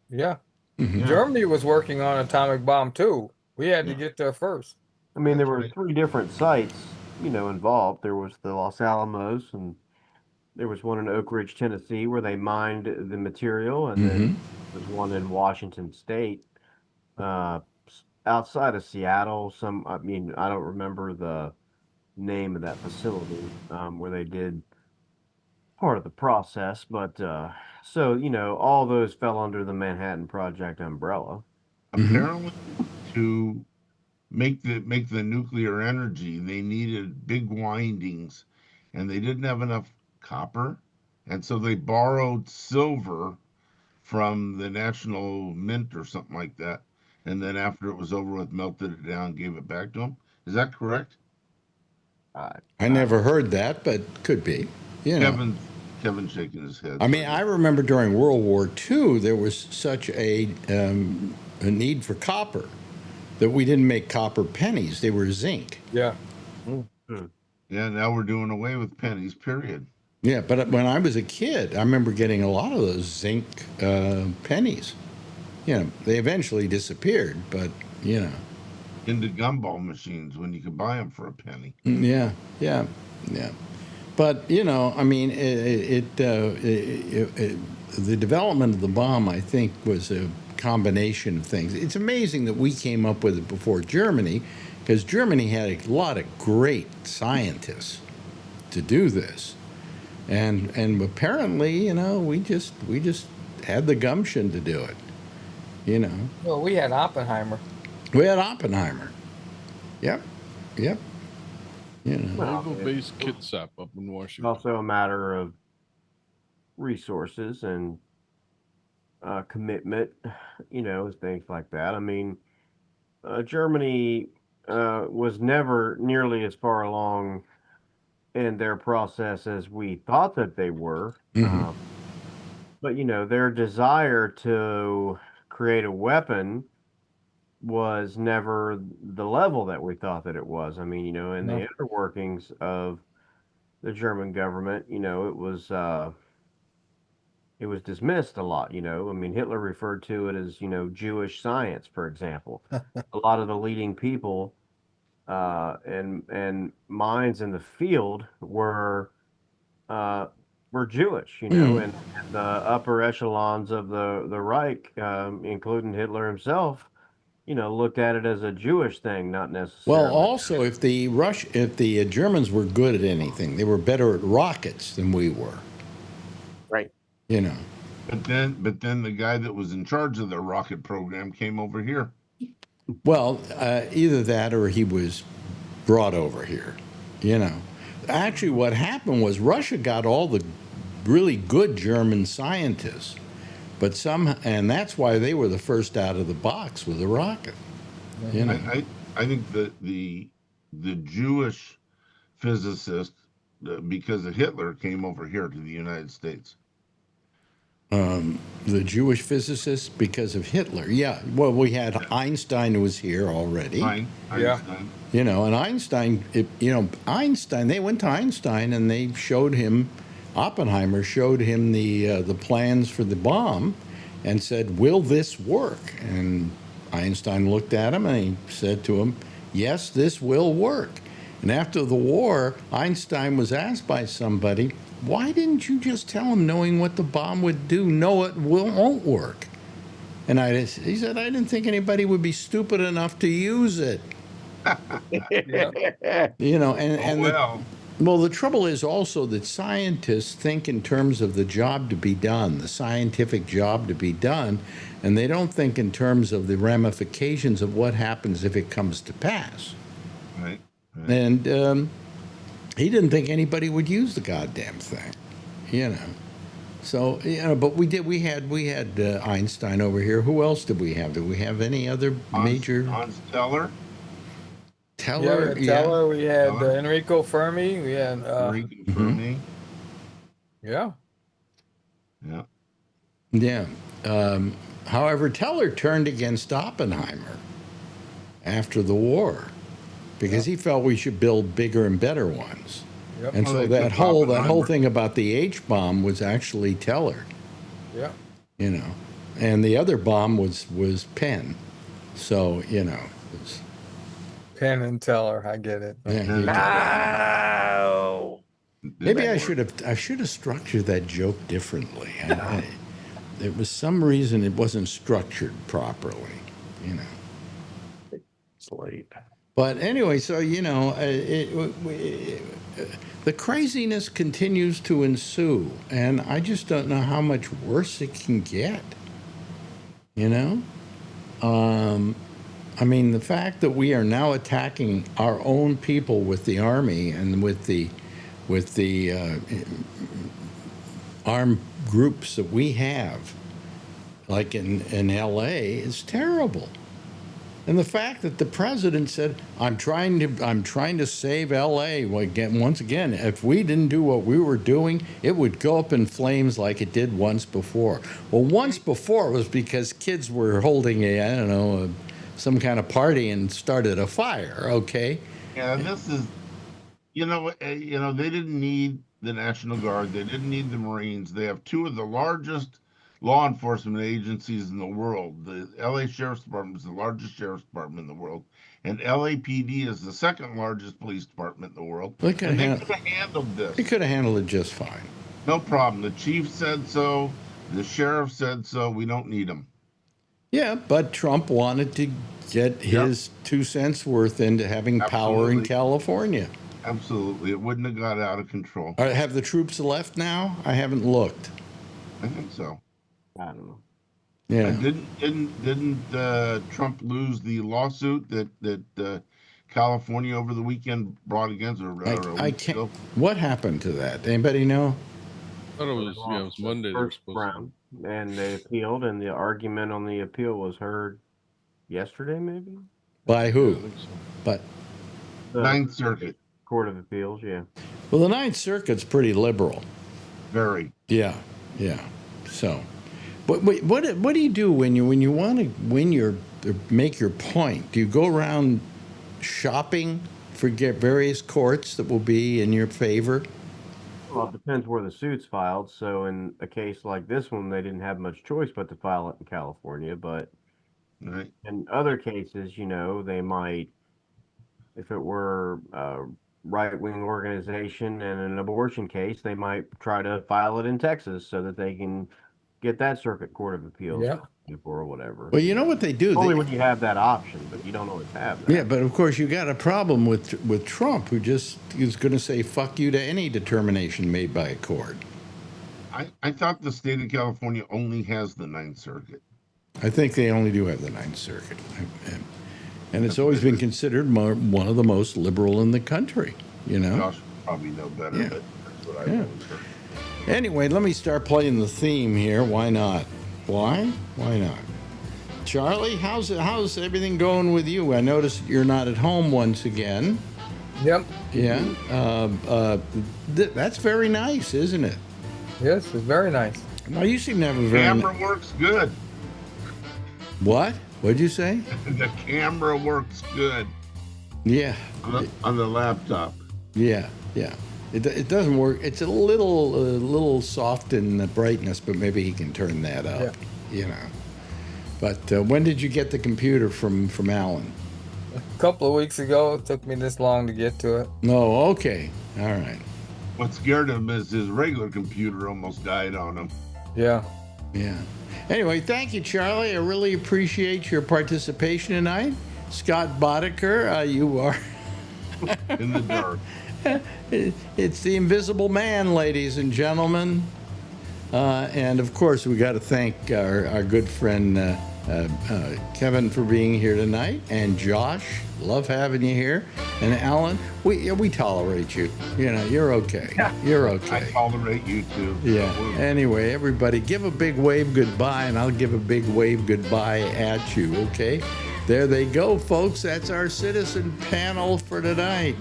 Yeah. Mm-hmm. Germany was working on an atomic bomb too. We had to get there first. I mean, there That's were right. 3 different sites, involved. There was the Los Alamos, and there was one in Oak Ridge, Tennessee, where they mined the material, and then Mm-hmm. there's one in Washington State, outside of Seattle. I mean, I don't remember the name of that facility, where they did part of the process, but so all those fell under the Manhattan Project umbrella. Mm-hmm. Apparently, to make the nuclear energy, they needed big windings, and they didn't have enough copper, and so they borrowed silver from the National Mint or something like that, and then after it was over with, melted it down, gave it back to them. Is that correct? I I I never don't. heard that, but could be. You know. Kevin shaking his head. I So mean, I remember during World War II, there was such a need for copper that we didn't make copper pennies; they were zinc. Yeah. Hmm. yeah, now we're doing away with pennies. Period. Yeah, but when I was a kid, I remember getting a lot of those zinc pennies. You know, they eventually disappeared, but you know, Into gumball machines when you could buy them for a penny. yeah, yeah, yeah. But you know, I mean, the development of the bomb, I think, was a combination of things. It's amazing that we came up with it before Germany, because Germany had a lot of great scientists to do this, and apparently, you know, we just had the gumption to do it. You know, Well, we had Oppenheimer. we had Oppenheimer. Yep, yep. You know. Well, Naval it's Base Kitsap up in Washington. also a matter of resources and commitment, things like that. I mean, Germany was never nearly as far along in their process as we thought that they were. Mm-hmm. But their desire to create a weapon was never the level that we thought that it was. I mean, in the No. inner workings of the German government, it was dismissed a lot. I mean, Hitler referred to it as, Jewish science, for example. A lot of the leading people and minds in the field uh, were Jewish, Mm. and the upper echelons of the Reich, including Hitler himself, looked at it as a Jewish thing, not Well, necessarily. also, if the Germans were good at anything, they were better at rockets than we were. Right. You know. But then the guy that was in charge of the rocket program came over here. Well, either that or he was brought over here. You know. Actually, what happened was Russia got all the really good German scientists, and that's why they were the first out of the box with a rocket. You know. I think that the Jewish physicist, because of Hitler, came over here to the United States. The Jewish physicists because of Hitler. Yeah. Well, we had Einstein who was here already. Yeah. Einstein. You know, and Einstein, they went to Einstein and they showed him, Oppenheimer showed him the plans for the bomb and said, will this work? And Einstein looked at him and he said to him, yes, this will work. And after the war, Einstein was asked by somebody, why didn't you just tell him, knowing what the bomb would do, no, it won't work? And he said, I didn't think anybody would be stupid enough to use it. You know, the trouble is also that scientists think in terms of the job to be done, the scientific job to be done, and they don't think in terms of the ramifications of what happens if it comes to pass. Right. And he didn't think anybody would use the goddamn thing, you know. So but we had Einstein over here. Who else did we have? Did we have any other major? Hans Teller. Teller, Teller. We had Teller. Enrico Fermi. We had Enrico Fermi. Yeah. Yeah. However, Teller turned against Oppenheimer after the war because he felt we should build bigger and better ones. Yep. And so that whole thing about the H bomb was actually Teller. Yeah. And the other bomb was Penn. So it's, Penn and Teller, I get it. No. Maybe I should have structured that joke differently. There was some reason it wasn't structured properly. It's late. But anyway, so the craziness continues to ensue, and I just don't know how much worse it can get. I mean, the fact that we are now attacking our own people with the army and with the armed groups that we have, like in L.A., is terrible. And the fact that the president said, "I'm trying to save L.A." Well, once again, if we didn't do what we were doing, it would go up in flames like it did once before. Well, once before was because kids were holding some kind of party and started a fire. Okay. Yeah, this is, they didn't need the National Guard. They didn't need the Marines. They have two of the largest law enforcement agencies in the world. The LA Sheriff's Department is the largest sheriff's department in the world, and LAPD is the second largest police department in the world. They could have handled this. They could have handled it just fine. No problem. The chief said so. The sheriff said so. We don't need them. Yeah, but Trump wanted to get his 2 cents worth into having power in California. Absolutely. It wouldn't have got out of control. Have the troops left now? I haven't looked. I think so. I don't know. Yeah. Didn't Trump lose the lawsuit that California over the weekend brought against her? I can't. What happened to that? Anybody know? I thought it was Monday. First round, and they appealed, and the argument on the appeal was heard yesterday, maybe. By who? I think so. But The Ninth Circuit. Court of Appeals, yeah. well, the Ninth Circuit's pretty liberal. Very. Yeah. So, but what do you do when you want to make your point? Do you go around shopping for various courts that will be in your favor? Well, it depends where the suit's filed. So in a case like this one, they didn't have much choice but to file it in California. But Right. in other cases, they might, if it were a right-wing organization and an abortion case, they might try to file it in Texas so that they can get that Circuit Court of Appeals or whatever. Well, you know what they do? Only when you have that option, but you don't always have that. Yeah, but of course you got a problem with Trump, who just is going to say "fuck you" to any determination made by a court. I thought the state of California only has the Ninth Circuit. I think they only do have the Ninth Circuit, and it's always been considered one of the most liberal in the country. Josh probably know better, but that's what I always heard. Anyway, let me start playing the theme here. Why not? Why not? Charlie, how's everything going with you? I noticed you're not at home once again. Yep. Yeah. That's very nice, isn't it? Yes, it's very nice. Now you seem to have a very Camera works good. What? What'd you say? The camera works good. Yeah. On the laptop. Yeah. It doesn't work. It's a little soft in the brightness, but maybe he can turn that up. Yeah. But when did you get the computer from Alan? A couple of weeks ago. It took me this long to get to it. No. Okay. All right. What scared him is his regular computer almost died on him. Yeah. Anyway, thank you, Charlie. I really appreciate your participation tonight. Scott Boddicker, you are in the dark. It's the Invisible Man, ladies and gentlemen. And of course, we got to thank our good friend Kevin for being here tonight, and Josh, love having you here, and Alan, we tolerate you. You know, you're okay. You're okay. I tolerate you too. Yeah. Anyway, everybody, give a big wave goodbye, and I'll give a big wave goodbye at you. Okay. There they go, folks. That's our citizen panel for tonight.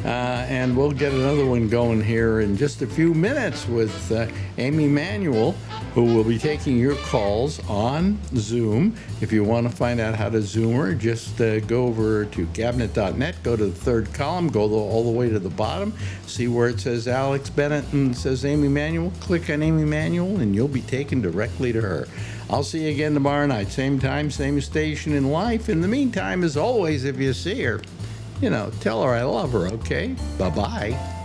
And we'll get another one going here in just a few minutes with Amy Manuel, who will be taking your calls on Zoom. If you want to find out how to Zoom her, just go over to gabnet.net, go to the third column, go all the way to the bottom, see where it says Alex Bennett and it says Amy Manuel. Click on Amy Manuel, and you'll be taken directly to her. I'll see you again tomorrow night, same time, same station in life. In the meantime, as always, if you see her, you know, tell her I love her, okay? Bye-bye.